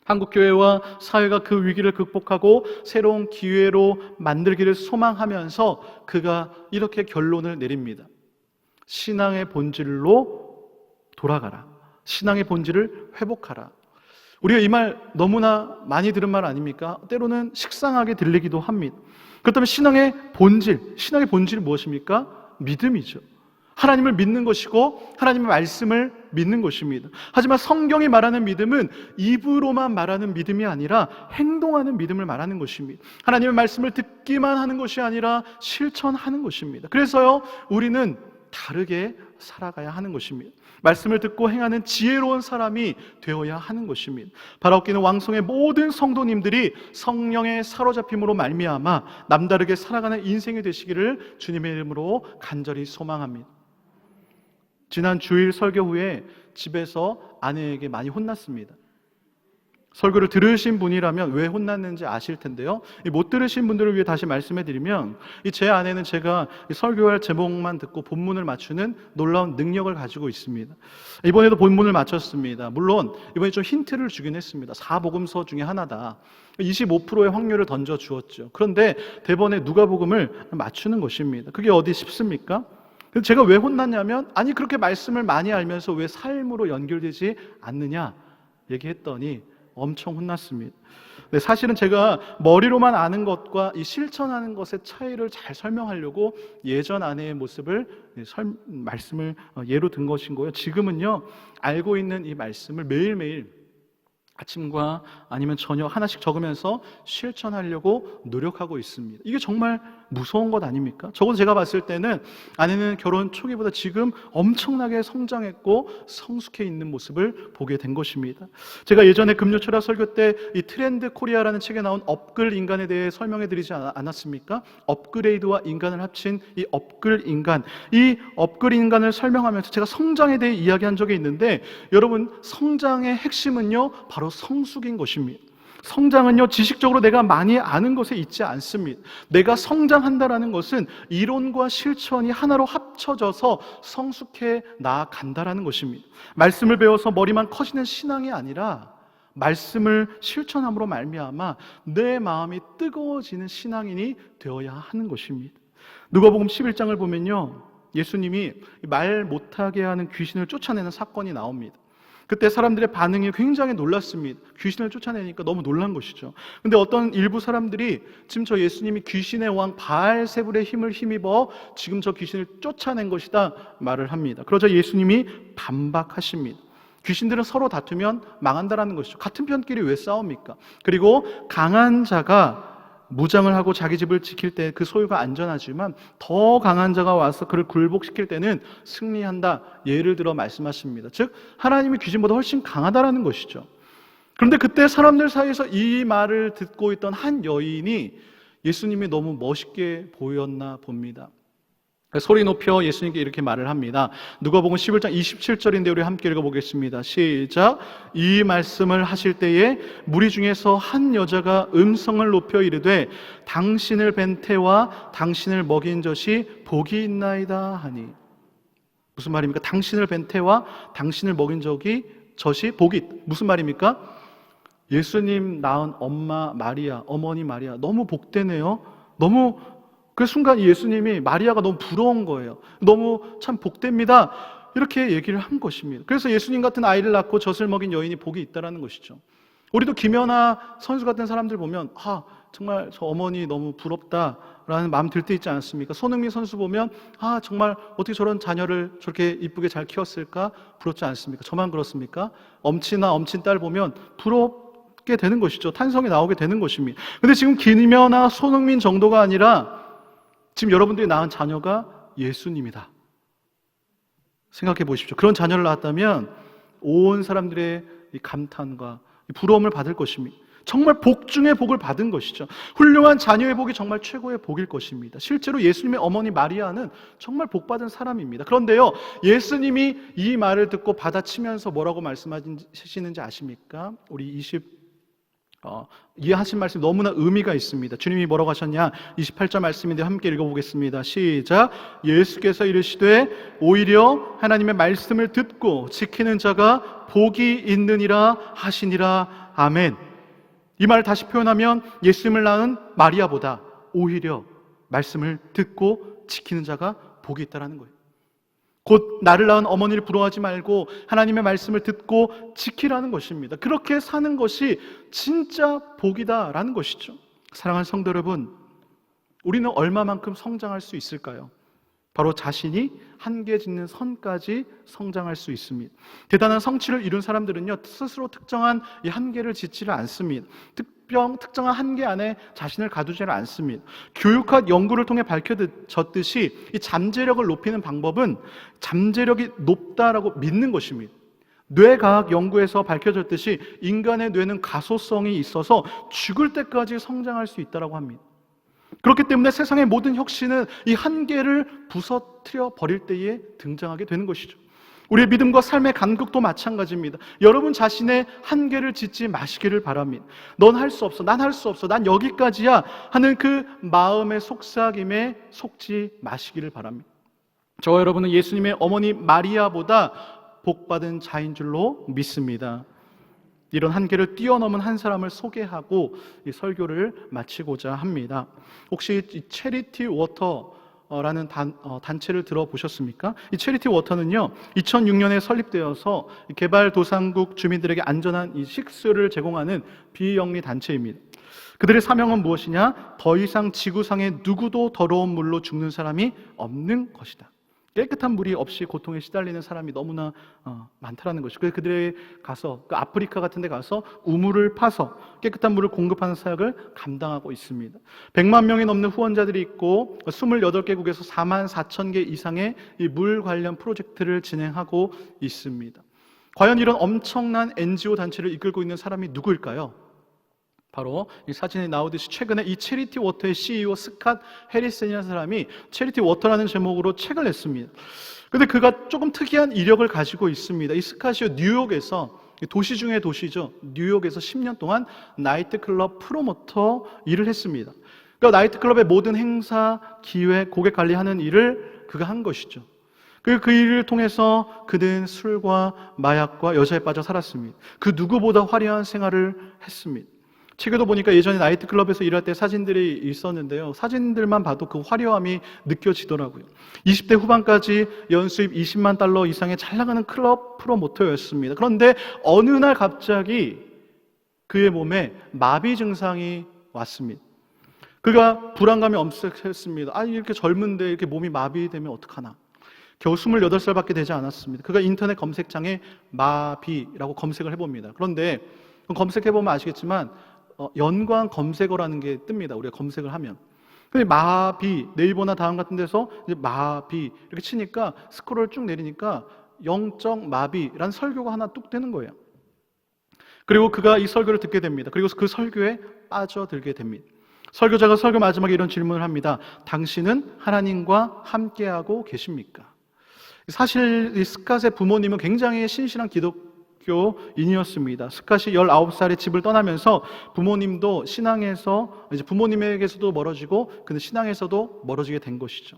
한국교회와 사회가 그 위기를 극복하고 새로운 기회로 만들기를 소망하면서 그가 이렇게 결론을 내립니다. 신앙의 본질로 돌아가라. 신앙의 본질을 회복하라. 우리가 이 말 너무나 많이 들은 말 아닙니까? 때로는 식상하게 들리기도 합니다. 그렇다면 신앙의 본질이 무엇입니까? 믿음이죠. 하나님을 믿는 것이고 하나님의 말씀을 믿는 것입니다. 하지만 성경이 말하는 믿음은 입으로만 말하는 믿음이 아니라 행동하는 믿음을 말하는 것입니다. 하나님의 말씀을 듣기만 하는 것이 아니라 실천하는 것입니다. 그래서요, 우리는 다르게 살아가야 하는 것입니다. 말씀을 듣고 행하는 지혜로운 사람이 되어야 하는 것입니다. 바라옵기는 왕성의 모든 성도님들이 성령의 사로잡힘으로 말미암아 남다르게 살아가는 인생이 되시기를 주님의 이름으로 간절히 소망합니다. 지난 주일 설교 후에 집에서 아내에게 많이 혼났습니다. 설교를 들으신 분이라면 왜 혼났는지 아실 텐데요, 못 들으신 분들을 위해 다시 말씀해 드리면, 제 아내는 제가 설교할 제목만 듣고 본문을 맞추는 놀라운 능력을 가지고 있습니다. 이번에도 본문을 맞췄습니다. 물론 이번에 좀 힌트를 주긴 했습니다. 4복음서 중에 하나다. 25%의 확률을 던져 주었죠. 그런데 대번에 누가복음을 맞추는 것입니다. 그게 어디 쉽습니까? 제가 왜 혼났냐면, 아니 그렇게 말씀을 많이 알면서 왜 삶으로 연결되지 않느냐 얘기했더니 엄청 혼났습니다. 사실은 제가 머리로만 아는 것과 이 실천하는 것의 차이를 잘 설명하려고 예전 아내의 모습을 말씀을 예로 든 것인 거예요. 지금은요, 알고 있는 이 말씀을 매일매일 아침과 아니면 저녁 하나씩 적으면서 실천하려고 노력하고 있습니다. 이게 정말 무서운 것 아닙니까? 적어도 제가 봤을 때는 아내는 결혼 초기보다 지금 엄청나게 성장했고 성숙해 있는 모습을 보게 된 것입니다. 제가 예전에 금요철학 설교 때 이 트렌드 코리아라는 책에 나온 업글 인간에 대해 설명해 드리지 않았습니까? 업그레이드와 인간을 합친 이 업글 인간, 이 업글 인간을 설명하면서 제가 성장에 대해 이야기한 적이 있는데, 여러분, 성장의 핵심은요 바로 성숙인 것입니다. 성장은요, 지식적으로 내가 많이 아는 것에 있지 않습니다. 내가 성장한다라는 것은 이론과 실천이 하나로 합쳐져서 성숙해 나아간다라는 것입니다. 말씀을 배워서 머리만 커지는 신앙이 아니라 말씀을 실천함으로 말미암아 내 마음이 뜨거워지는 신앙인이 되어야 하는 것입니다. 누가복음 11장을 보면요, 예수님이 말 못하게 하는 귀신을 쫓아내는 사건이 나옵니다. 그때 사람들의 반응이 굉장히 놀랐습니다. 귀신을 쫓아내니까 너무 놀란 것이죠. 근데 어떤 일부 사람들이 지금 저 예수님이 귀신의 왕 바알세불의 힘을 힘입어 지금 저 귀신을 쫓아낸 것이다 말을 합니다. 그러자 예수님이 반박하십니다. 귀신들은 서로 다투면 망한다라는 것이죠. 같은 편끼리 왜 싸웁니까? 그리고 강한 자가 무장을 하고 자기 집을 지킬 때 그 소유가 안전하지만 더 강한 자가 와서 그를 굴복시킬 때는 승리한다, 예를 들어 말씀하십니다. 즉 하나님이 귀신보다 훨씬 강하다라는 것이죠. 그런데 그때 사람들 사이에서 이 말을 듣고 있던 한 여인이 예수님이 너무 멋있게 보였나 봅니다. 소리 높여 예수님께 이렇게 말을 합니다. 누가복음 11장 27절인데 우리 함께 읽어보겠습니다. 시작. 이 말씀을 하실 때에 무리 중에서 한 여자가 음성을 높여 이르되 당신을 뵌 태와 당신을 먹인 젖이 복이 있나이다 하니. 무슨 말입니까? 당신을 뵌 태와 당신을 먹인 젖이 복이 있다. 무슨 말입니까? 예수님 낳은 엄마 마리아, 어머니 마리아 너무 복되네요. 너무 그 순간 예수님이 마리아가 너무 부러운 거예요. 너무 참 복됩니다. 이렇게 얘기를 한 것입니다. 그래서 예수님 같은 아이를 낳고 젖을 먹인 여인이 복이 있다는 것이죠. 우리도 김연아 선수 같은 사람들 보면 정말 저 어머니 너무 부럽다라는 마음 들 때 있지 않습니까? 손흥민 선수 보면 정말 어떻게 저런 자녀를 저렇게 이쁘게 잘 키웠을까? 부럽지 않습니까? 저만 그렇습니까? 엄친아 엄친 딸 보면 부럽게 되는 것이죠. 탄성이 나오게 되는 것입니다. 근데 지금 김연아 손흥민 정도가 아니라 지금 여러분들이 낳은 자녀가 예수님이다. 생각해 보십시오. 그런 자녀를 낳았다면 온 사람들의 이 감탄과 이 부러움을 받을 것입니다. 정말 복 중에 복을 받은 것이죠. 훌륭한 자녀의 복이 정말 최고의 복일 것입니다. 실제로 예수님의 어머니 마리아는 정말 복받은 사람입니다. 그런데요, 예수님이 이 말을 듣고 받아치면서 뭐라고 말씀하시는지 아십니까? 우리 이해하신 말씀 너무나 의미가 있습니다. 주님이 뭐라고 하셨냐? 28절 말씀인데 함께 읽어보겠습니다. 시작. 예수께서 이르시되 오히려 하나님의 말씀을 듣고 지키는 자가 복이 있느니라 하시니라. 아멘. 이 말을 다시 표현하면 예수님을 낳은 마리아보다 오히려 말씀을 듣고 지키는 자가 복이 있다는 거예요. 곧 나를 낳은 어머니를 부러워하지 말고 하나님의 말씀을 듣고 지키라는 것입니다. 그렇게 사는 것이 진짜 복이다라는 것이죠. 사랑하는 성도 여러분, 우리는 얼마만큼 성장할 수 있을까요? 바로 자신이 한계 짓는 선까지 성장할 수 있습니다. 대단한 성취를 이룬 사람들은요, 스스로 특정한 이 한계를 짓지를 않습니다. 특정한 한계 안에 자신을 가두지를 않습니다. 교육학 연구를 통해 밝혀졌듯이 이 잠재력을 높이는 방법은 잠재력이 높다라고 믿는 것입니다. 뇌과학 연구에서 밝혀졌듯이 인간의 뇌는 가소성이 있어서 죽을 때까지 성장할 수 있다고 합니다. 그렇기 때문에 세상의 모든 혁신은 이 한계를 부서뜨려 버릴 때에 등장하게 되는 것이죠. 우리의 믿음과 삶의 간극도 마찬가지입니다. 여러분 자신의 한계를 짓지 마시기를 바랍니다. 넌 할 수 없어, 난 할 수 없어, 난 여기까지야 하는 그 마음의 속삭임에 속지 마시기를 바랍니다. 저와 여러분은 예수님의 어머니 마리아보다 복받은 자인 줄로 믿습니다. 이런 한계를 뛰어넘은 한 사람을 소개하고 이 설교를 마치고자 합니다. 혹시 이 체리티 워터라는 단체를 들어보셨습니까? 이 체리티 워터는요, 2006년에 설립되어서 개발도상국 주민들에게 안전한 이 식수를 제공하는 비영리 단체입니다. 그들의 사명은 무엇이냐? 더 이상 지구상에 누구도 더러운 물로 죽는 사람이 없는 것이다. 깨끗한 물이 없이 고통에 시달리는 사람이 너무나 많다라는 것이죠. 그래서 그들이 가서 아프리카 같은 데 가서 우물을 파서 깨끗한 물을 공급하는 사역을 감당하고 있습니다. 100만 명이 넘는 후원자들이 있고 28개국에서 4만 4천 개 이상의 이 물 관련 프로젝트를 진행하고 있습니다. 과연 이런 엄청난 NGO 단체를 이끌고 있는 사람이 누구일까요? 바로 이 사진에 나오듯이 최근에 이 체리티 워터의 CEO 스캇 해리슨이라는 사람이 체리티 워터라는 제목으로 책을 냈습니다. 그런데 그가 조금 특이한 이력을 가지고 있습니다. 이 스캇이 뉴욕에서 도시 중의 도시죠. 뉴욕에서 10년 동안 나이트클럽 프로모터 일을 했습니다. 그러니까 나이트클럽의 모든 행사, 기획, 고객 관리하는 일을 그가 한 것이죠. 그 일을 통해서 그는 술과 마약과 여자에 빠져 살았습니다. 그 누구보다 화려한 생활을 했습니다. 책에도 보니까 예전에 나이트클럽에서 일할 때 사진들이 있었는데요. 사진들만 봐도 그 화려함이 느껴지더라고요. 20대 후반까지 연수입 20만 달러 이상의 잘 나가는 클럽 프로모터였습니다. 그런데 어느 날 갑자기 그의 몸에 마비 증상이 왔습니다. 그가 불안감이 엄습했습니다. 아니, 이렇게 젊은데 이렇게 몸이 마비되면 어떡하나. 겨우 28살밖에 되지 않았습니다. 그가 인터넷 검색창에 마비라고 검색을 해봅니다. 그런데 검색해보면 아시겠지만 연관 검색어라는 게 뜹니다. 우리가 검색을 하면. 근데 마비, 네이버나 다음 같은 데서 이제 마비 이렇게 치니까 스크롤 쭉 내리니까 영적 마비라는 설교가 하나 뚝 뜨는 거예요. 그리고 그가 이 설교를 듣게 됩니다. 그리고 그 설교에 빠져들게 됩니다. 설교자가 설교 마지막에 이런 질문을 합니다. 당신은 하나님과 함께하고 계십니까? 사실 이 스캇의 부모님은 굉장히 신실한 기독교인이었습니다. 스캇이 19살에 집을 떠나면서 부모님도 신앙에서 이제 부모님에게서도 멀어지고 근데 신앙에서도 멀어지게 된 것이죠.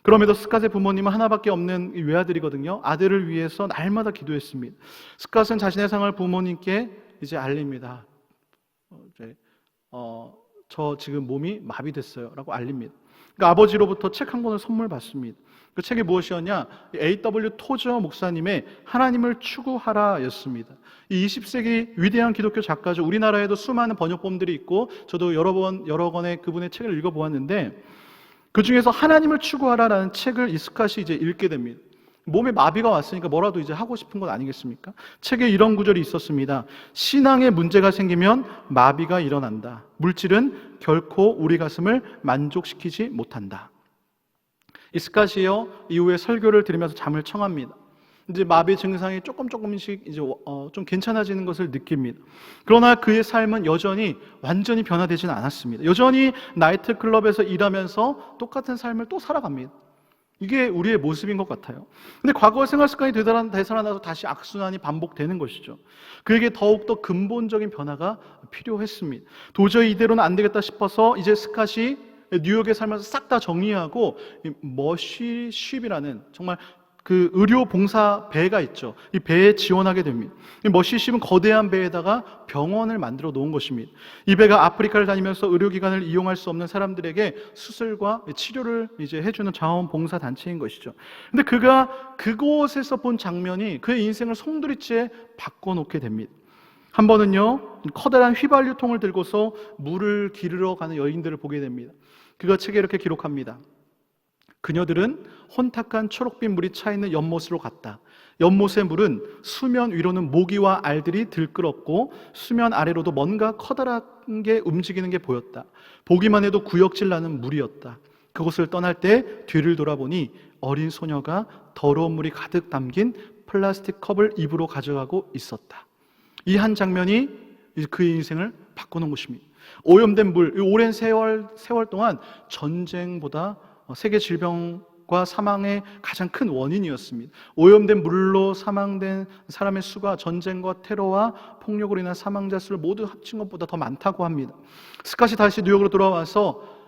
그럼에도 스캇의 부모님은 하나밖에 없는 외아들이거든요. 아들을 위해서 날마다 기도했습니다. 스캇은 자신의 상을 부모님께 이제 알립니다. 저 지금 몸이 마비됐어요 라고 알립니다. 그러니까 아버지로부터 책 한 권을 선물 받습니다. 그 책이 무엇이었냐? A.W. 토저 목사님의 하나님을 추구하라 였습니다. 이 20세기 위대한 기독교 작가죠. 우리나라에도 수많은 번역본들이 있고 저도 여러 권의 그분의 책을 읽어보았는데 그 중에서 하나님을 추구하라라는 책을 이 스캇이 이제 읽게 됩니다. 몸에 마비가 왔으니까 뭐라도 이제 하고 싶은 것 아니겠습니까? 책에 이런 구절이 있었습니다. 신앙에 문제가 생기면 마비가 일어난다. 물질은 결코 우리 가슴을 만족시키지 못한다. 이 스캇이요 이후에 설교를 들으면서 잠을 청합니다. 이제 마비 증상이 조금씩 이제 좀 괜찮아지는 것을 느낍니다. 그러나 그의 삶은 여전히 완전히 변화되지는 않았습니다. 여전히 나이트클럽에서 일하면서 똑같은 삶을 또 살아갑니다. 이게 우리의 모습인 것 같아요. 근데 과거 생활 습관이 되살아나서 다시 악순환이 반복되는 것이죠. 그에게 더욱더 근본적인 변화가 필요했습니다. 도저히 이대로는 안 되겠다 싶어서 이제 스캇이 뉴욕에 살면서 싹 다 정리하고 머시쉽이라는 정말 그 의료 봉사 배가 있죠. 이 배에 지원하게 됩니다. 이 머시쉽은 거대한 배에다가 병원을 만들어 놓은 것입니다. 이 배가 아프리카를 다니면서 의료기관을 이용할 수 없는 사람들에게 수술과 치료를 이제 해주는 자원봉사 단체인 것이죠. 근데 그가 그곳에서 본 장면이 그의 인생을 송두리째 바꿔놓게 됩니다. 한 번은요, 커다란 휘발유통을 들고서 물을 기르러 가는 여인들을 보게 됩니다. 그가 책에 이렇게 기록합니다. 그녀들은 혼탁한 초록빛 물이 차있는 연못으로 갔다. 연못의 물은 수면 위로는 모기와 알들이 들끓었고 수면 아래로도 뭔가 커다란 게 움직이는 게 보였다. 보기만 해도 구역질 나는 물이었다. 그곳을 떠날 때 뒤를 돌아보니 어린 소녀가 더러운 물이 가득 담긴 플라스틱 컵을 입으로 가져가고 있었다. 이 한 장면이 그의 인생을 바꿔놓은 것입니다. 오염된 물, 오랜 세월 동안 전쟁보다 세계 질병과 사망의 가장 큰 원인이었습니다. 오염된 물로 사망된 사람의 수가 전쟁과 테러와 폭력으로 인한 사망자 수를 모두 합친 것보다 더 많다고 합니다. 스캇이 다시 뉴욕으로 돌아와서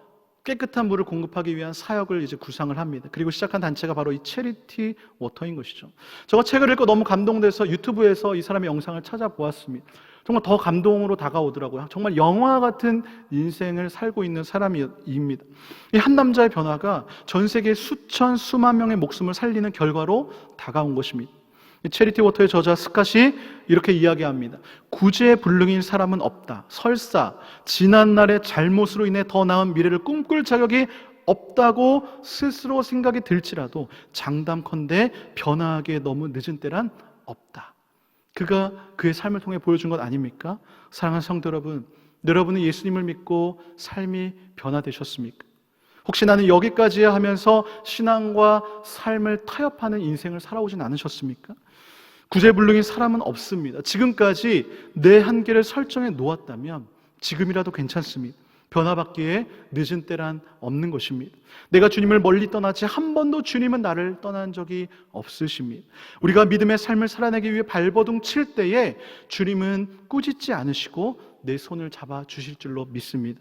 깨끗한 물을 공급하기 위한 사역을 이제 구상을 합니다. 그리고 시작한 단체가 바로 이 체리티 워터인 것이죠. 제가 책을 읽고 너무 감동돼서 유튜브에서 이 사람의 영상을 찾아보았습니다. 정말 더 감동으로 다가오더라고요. 정말 영화 같은 인생을 살고 있는 사람입니다. 이 한 남자의 변화가 전 세계 수만 명의 목숨을 살리는 결과로 다가온 것입니다. 이 체리티 워터의 저자 스캇이 이렇게 이야기합니다. 구제불능인 사람은 없다. 설사 지난날의 잘못으로 인해 더 나은 미래를 꿈꿀 자격이 없다고 스스로 생각이 들지라도 장담컨대 변화하기에 너무 늦은 때란 없다. 그가 그의 삶을 통해 보여준 것 아닙니까? 사랑하는 성도 여러분, 여러분은 예수님을 믿고 삶이 변화되셨습니까? 혹시 나는 여기까지야 하면서 신앙과 삶을 타협하는 인생을 살아오진 않으셨습니까? 구제불능인 사람은 없습니다. 지금까지 내 한계를 설정해 놓았다면 지금이라도 괜찮습니다. 변화받기에 늦은 때란 없는 것입니다. 내가 주님을 멀리 떠나지 한 번도 주님은 나를 떠난 적이 없으십니다. 우리가 믿음의 삶을 살아내기 위해 발버둥 칠 때에 주님은 꾸짖지 않으시고 내 손을 잡아 주실 줄로 믿습니다.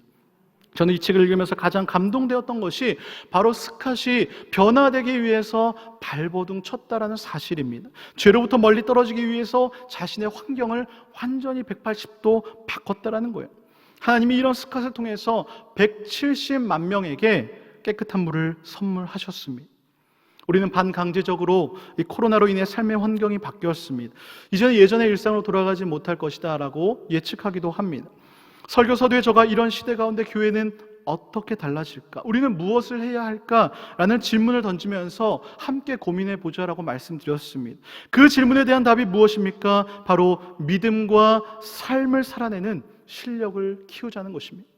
저는 이 책을 읽으면서 가장 감동되었던 것이 바로 스캇이 변화되기 위해서 발버둥 쳤다라는 사실입니다. 죄로부터 멀리 떨어지기 위해서 자신의 환경을 완전히 180도 바꿨다라는 거예요. 하나님이 이런 스캇을 통해서 170만 명에게 깨끗한 물을 선물하셨습니다. 우리는 반강제적으로 이 코로나로 인해 삶의 환경이 바뀌었습니다. 이제는 예전의 일상으로 돌아가지 못할 것이다 라고 예측하기도 합니다. 설교 서두에 저가 이런 시대 가운데 교회는 어떻게 달라질까? 우리는 무엇을 해야 할까? 라는 질문을 던지면서 함께 고민해 보자라고 말씀드렸습니다. 그 질문에 대한 답이 무엇입니까? 바로 믿음과 삶을 살아내는 실력을 키우자는 것입니다.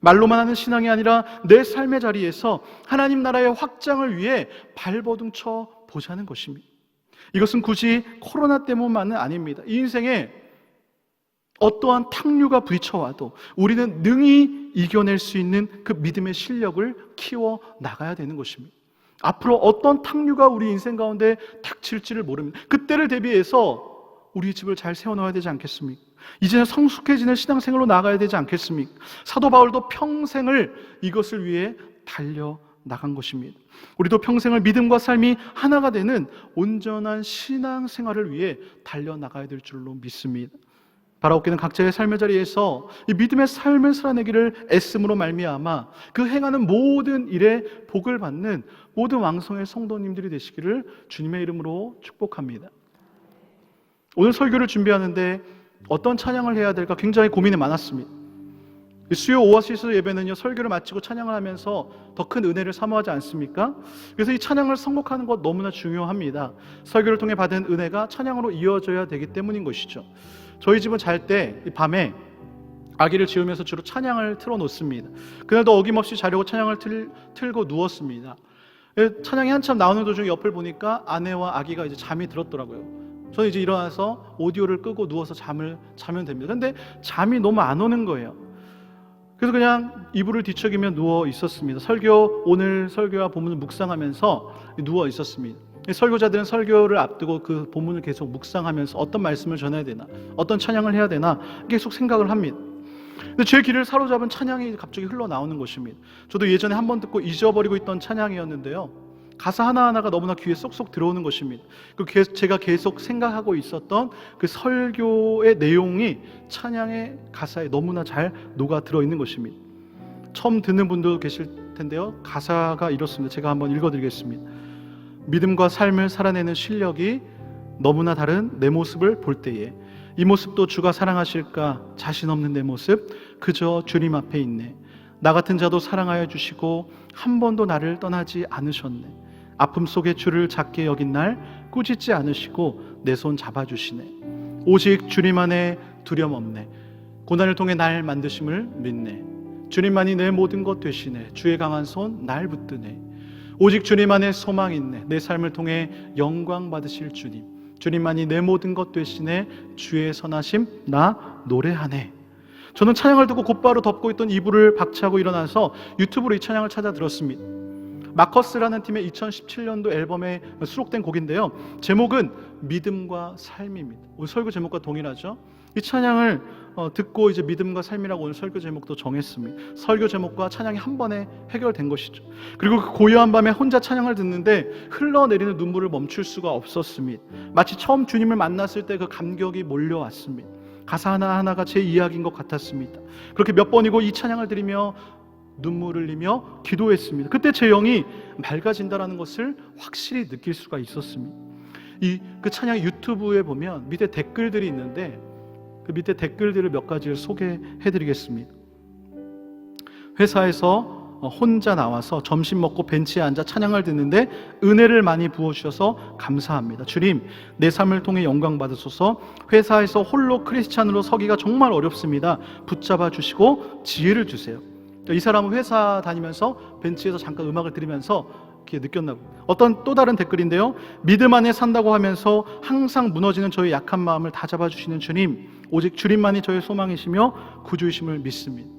말로만 하는 신앙이 아니라 내 삶의 자리에서 하나님 나라의 확장을 위해 발버둥 쳐 보자는 것입니다. 이것은 굳이 코로나 때문만은 아닙니다. 이 인생에 어떠한 탕류가 부딪혀와도 우리는 능히 이겨낼 수 있는 그 믿음의 실력을 키워 나가야 되는 것입니다. 앞으로 어떤 탕류가 우리 인생 가운데 닥칠지를 모릅니다. 그때를 대비해서 우리 집을 잘 세워놓아야 되지 않겠습니까? 이제는 성숙해지는 신앙생활로 나가야 되지 않겠습니까? 사도 바울도 평생을 이것을 위해 달려나간 것입니다. 우리도 평생을 믿음과 삶이 하나가 되는 온전한 신앙생활을 위해 달려나가야 될 줄로 믿습니다. 바라옵기는 각자의 삶의 자리에서 이 믿음의 삶을 살아내기를 애씀으로 말미암아 그 행하는 모든 일에 복을 받는 모든 왕성의 성도님들이 되시기를 주님의 이름으로 축복합니다. 오늘 설교를 준비하는데 어떤 찬양을 해야 될까 굉장히 고민이 많았습니다. 수요 오아시스 예배는요, 설교를 마치고 찬양을 하면서 더 큰 은혜를 사모하지 않습니까? 그래서 이 찬양을 선곡하는 것 너무나 중요합니다. 설교를 통해 받은 은혜가 찬양으로 이어져야 되기 때문인 것이죠. 저희 집은 잘 때 밤에 아기를 지우면서 주로 찬양을 틀어놓습니다. 그날도 어김없이 자려고 찬양을 틀고 누웠습니다. 찬양이 한참 나오는 도중에 옆을 보니까 아내와 아기가 이제 잠이 들었더라고요. 저는 이제 일어나서 오디오를 끄고 누워서 자면 됩니다. 근데 잠이 너무 안 오는 거예요. 그래서 그냥 이불을 뒤척이며 누워 있었습니다. 오늘 설교와 본문을 묵상하면서 누워 있었습니다. 설교자들은 설교를 앞두고 그 본문을 계속 묵상하면서 어떤 말씀을 전해야 되나, 어떤 찬양을 해야 되나 계속 생각을 합니다. 근데 제 귀를 사로잡은 찬양이 갑자기 흘러나오는 것입니다. 저도 예전에 한번 듣고 잊어버리고 있던 찬양이었는데요, 가사 하나하나가 너무나 귀에 쏙쏙 들어오는 것입니다. 제가 계속 생각하고 있었던 그 설교의 내용이 찬양의 가사에 너무나 잘 녹아 들어있는 것입니다. 처음 듣는 분도 계실 텐데요, 가사가 이렇습니다. 제가 한번 읽어드리겠습니다. 믿음과 삶을 살아내는 실력이 너무나 다른 내 모습을 볼 때에 이 모습도 주가 사랑하실까? 자신 없는 내 모습 그저 주님 앞에 있네. 나 같은 자도 사랑하여 주시고 한 번도 나를 떠나지 않으셨네. 아픔 속에 주를 작게 여긴 날 꾸짖지 않으시고 내 손 잡아주시네. 오직 주님 안에 두려움 없네. 고난을 통해 날 만드심을 믿네. 주님만이 내 모든 것 되시네. 주의 강한 손 날 붙드네. 오직 주님 안에 소망 있네. 내 삶을 통해 영광 받으실 주님. 주님만이 내 모든 것 되시네. 주의 선하심 나 노래하네. 저는 찬양을 듣고 곧바로 덮고 있던 이불을 박차고 일어나서 유튜브로 이 찬양을 찾아 들었습니다. 마커스라는 팀의 2017년도 앨범에 수록된 곡인데요, 제목은 믿음과 삶입니다. 오늘 설교 제목과 동일하죠. 이 찬양을 듣고 이제 믿음과 삶이라고 오늘 설교 제목도 정했습니다. 설교 제목과 찬양이 한 번에 해결된 것이죠. 그리고 그 고요한 밤에 혼자 찬양을 듣는데 흘러내리는 눈물을 멈출 수가 없었습니다. 마치 처음 주님을 만났을 때 그 감격이 몰려왔습니다. 가사 하나하나가 제 이야기인 것 같았습니다. 그렇게 몇 번이고 이 찬양을 들으며 눈물을 흘리며 기도했습니다. 그때 제 영이 맑아진다는 것을 확실히 느낄 수가 있었습니다. 그 찬양 유튜브에 보면 밑에 댓글들이 있는데 그 밑에 댓글들을 몇 가지를 소개해드리겠습니다. 회사에서 혼자 나와서 점심 먹고 벤치에 앉아 찬양을 듣는데 은혜를 많이 부어주셔서 감사합니다. 주님, 내 삶을 통해 영광 받으소서. 회사에서 홀로 크리스찬으로 서기가 정말 어렵습니다. 붙잡아 주시고 지혜를 주세요. 이 사람은 회사 다니면서 벤치에서 잠깐 음악을 들으면서 이렇게 느꼈나 봅니다. 어떤 또 다른 댓글인데요, 믿음 안에 산다고 하면서 항상 무너지는 저의 약한 마음을 다 잡아주시는 주님, 오직 주님만이 저의 소망이시며 구주이심을 믿습니다.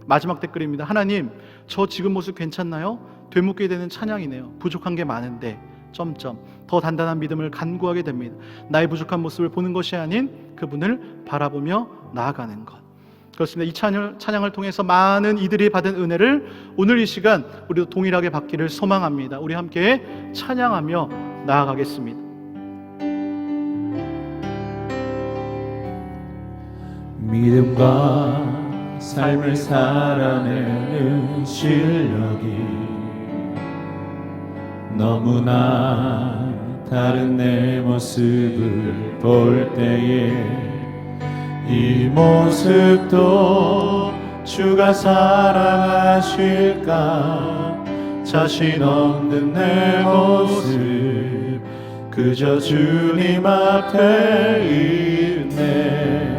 마지막 댓글입니다. 하나님, 저 지금 모습 괜찮나요? 되묻게 되는 찬양이네요. 부족한 게 많은데 더 단단한 믿음을 간구하게 됩니다. 나의 부족한 모습을 보는 것이 아닌 그분을 바라보며 나아가는 것. 그렇습니다. 이 찬양을 통해서 많은 이들이 받은 은혜를 오늘 이 시간 우리도 동일하게 받기를 소망합니다. 우리 함께 찬양하며 나아가겠습니다. 믿음과 삶을 살아내는 실력이 너무나 다른 내 모습을 볼 때에 이 모습도 주가 사랑하실까 자신 없는 내 모습 그저 주님 앞에 있네.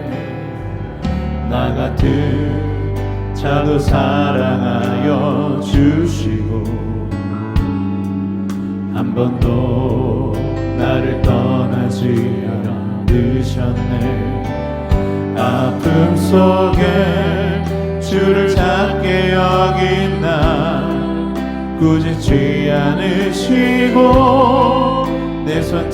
나 같은 자도 사랑하여 주시고 한 번도 나를 떠나지 않으셨네. 아픔 속에 주를 찾게 여긴 나 꾸짖지 않으시고 내 손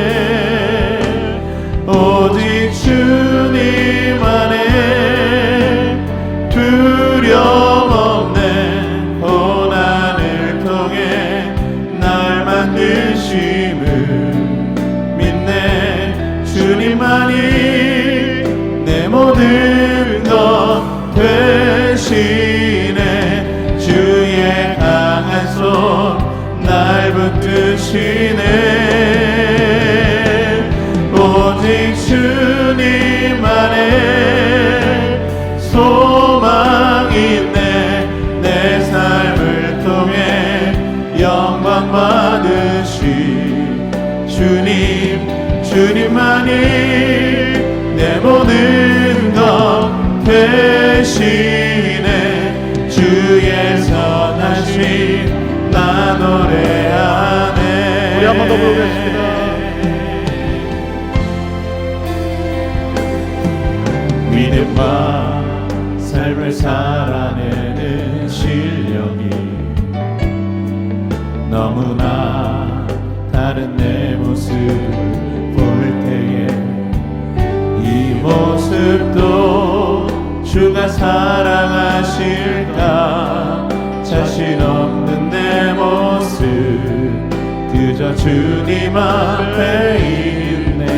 잡아주시네. 오직 주님 안에 두려움 없네. 고난을 통해 날 만드심을 믿네. 주님만이 내 모든 것 되시네. 주의 강한 손 날 붙드시네. 오직 주님 안에 소망이 있네. 내 삶을 통해 영광 받으신 주님만이 내 모든 것 되시네. 주의 선하심 나 노래하네. 우리 한 번 더 부르겠습니다. 믿음과 삶을 살아내는 실력이 너무나 다른 내 모습을 볼 때에 이 모습도 주가 사랑하실까 자신 없는 내 모습 그저 주님 앞에 있네.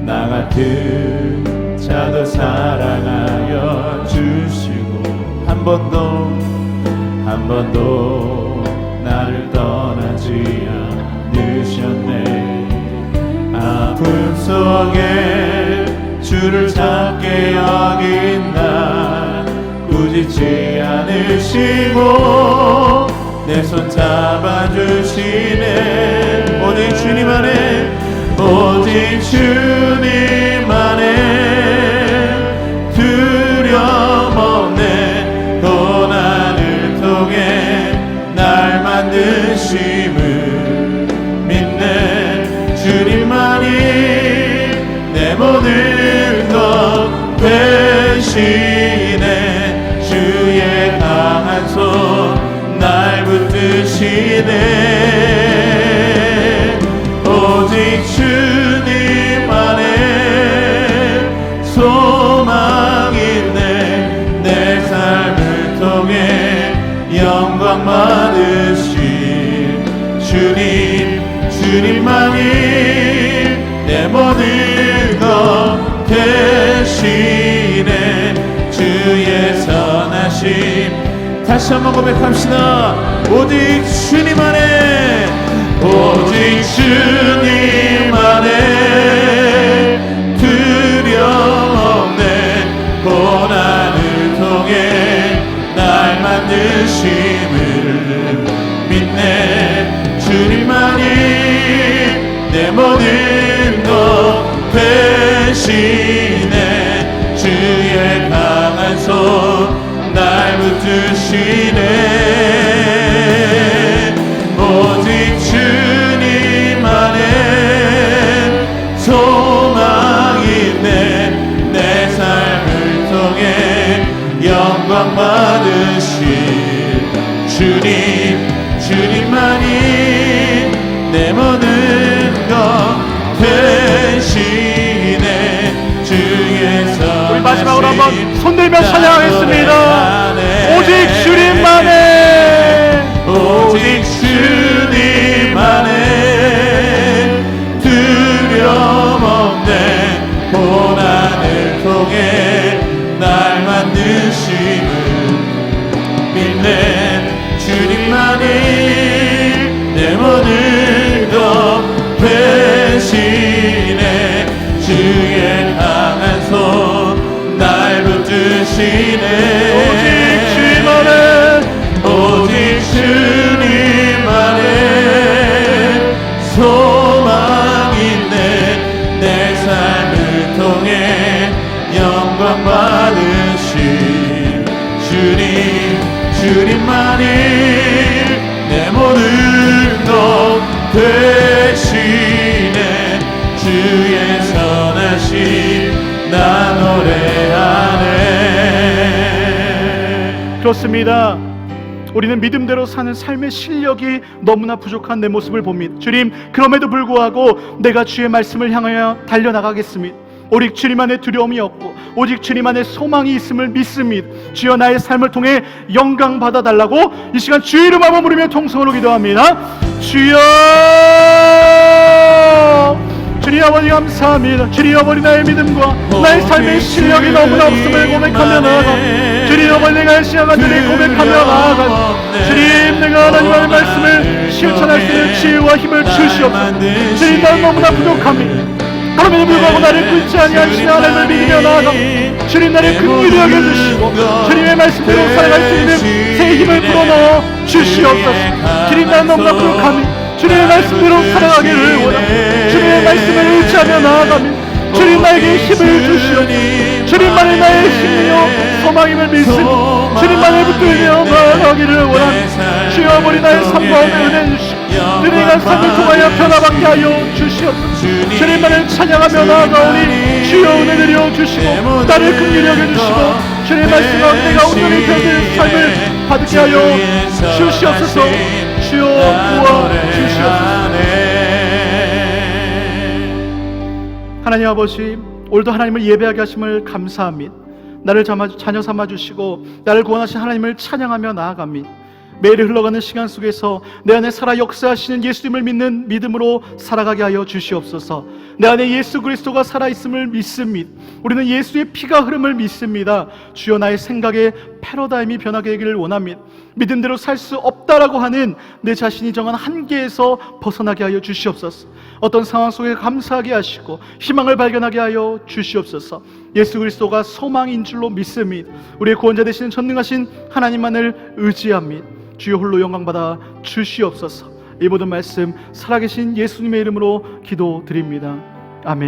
나 같은 자도 사랑하여 주시고 한 번도 나를 떠나지 않으셨네. 아픔 속에 주를 찾게 여긴 나 꾸짖지 않으시고 내 손 잡아주시네. 오직 주님 안에 오직 주님 안에 두려움 없네. 고난을 통해 날 만드심을 믿네. 주님만이 내 모든 것 되시네. 주의 강한 손 날 붙드시네. 오직 주님 안에 소망이 있네. 내 삶을 통해 영광 받으신 주님만이 내 모든 것 되시네. 주의 선하심 다시 한번 고백합시다. 오직 주님 안에 오직 주님 안에 두려움 없네. 고난을 통해 날 만드심을 믿네. 주님만이 내 모든 것 되시네. 주의 강한 손 날 붙드시네. 오직 주님 안에 소망이 있네. 내 영광 받으실 주님, 주님만이 내 모든 것 되시네. 주의 우리 마지막으로 한번 선하신 손들며 찬양하겠습니다. 나의 오직 주님만의, 오직 주님만의 두려움 없는 고난을 통해 날 만드심을 믿는 주님만이 내 모든 것 되시네. 주의 강한 손 날 붙드시네. 오직 주님만의, 오직 주님만의 소망 있네. 내 삶을 통해 영광 받으신 주님, 주님만이 내 모든 것 되시네. 주의 선하심 나 노래하네. 그렇습니다. 우리는 믿음대로 사는 삶의 실력이 너무나 부족한 내 모습을 봅니다. 주님, 그럼에도 불구하고 내가 주의 말씀을 향하여 달려나가겠습니다. 오직 주님 안에 두려움이 없고 오직 주님 안에 소망이 있음을 믿습니다. 주여, 나의 삶을 통해 영광 받아달라고 이 시간 주의 이름 한번 부르며 통성으로 기도합니다. 주여, 주님 아버지 감사합니다. 주님 아버지, 나의 믿음과 나의 삶의 실력이 너무나 없음을 고백하며 나아가, 주님 아버지, 내가 이 시간 간절히 고백하며 나아가, 주님, 내가 하나님의 말씀을 실천할 수 있는 지혜와 힘을 주시옵소서. 주님, 나는 너무나 부족합니다. 그럼에도 불구하고 나를 끊지 아니하시는 하나님을 믿으며 나아가, 주님, 나를 긍휼히 여겨주시고 주님의 말씀대로 살아갈 수 있는 새 힘을 불어넣어 주시옵소서. 주님, 나는 너무나 부족합니다. 주님의 말씀대로 살아가기를 원합니다. 주님의 말씀을 의지하며 나아가며 주님, 나에게 힘을 주시옵소서. 주님만이 나의 힘이요 소망임을 믿습니다. 주님만을 붙들며 나아가기를 원합니다. 주여, 아버지, 나의 삶 가운데 은혜 주시고 주님의 삶을 통하여 변화받게 하여 주시옵소서. 주님만을 찬양하며 나아가오니 주여, 은혜 내려 주시고 나를 긍휼히 여겨주시고 주님의 말씀 가운데 내가 온전히 변화된 삶을 받게 하여 주시옵소서. 주여, 구워 주시옵소서. 하나님 아버지, 오늘도 하나님을 예배하게 하심을 감사합니다. 나를 자녀 삼아주시고 나를 구원하신 하나님을 찬양하며 나아갑니다. 매일 흘러가는 시간 속에서 내 안에 살아 역사하시는 예수님을 믿는 믿음으로 살아가게 하여 주시옵소서. 내 안에 예수 그리스도가 살아있음을 믿습니다. 우리는 예수의 피가 흐름을 믿습니다. 주여, 나의 생각에 패러다임이 변하게 되기를 원합니다. 믿음대로 살 수 없다라고 하는 내 자신이 정한 한계에서 벗어나게 하여 주시옵소서. 어떤 상황 속에 감사하게 하시고 희망을 발견하게 하여 주시옵소서. 예수 그리스도가 소망인 줄로 믿습니다. 우리의 구원자 되시는 전능하신 하나님만을 의지합니다. 주여, 홀로 영광받아 주시옵소서. 이 모든 말씀 살아계신 예수님의 이름으로 기도드립니다. 아멘.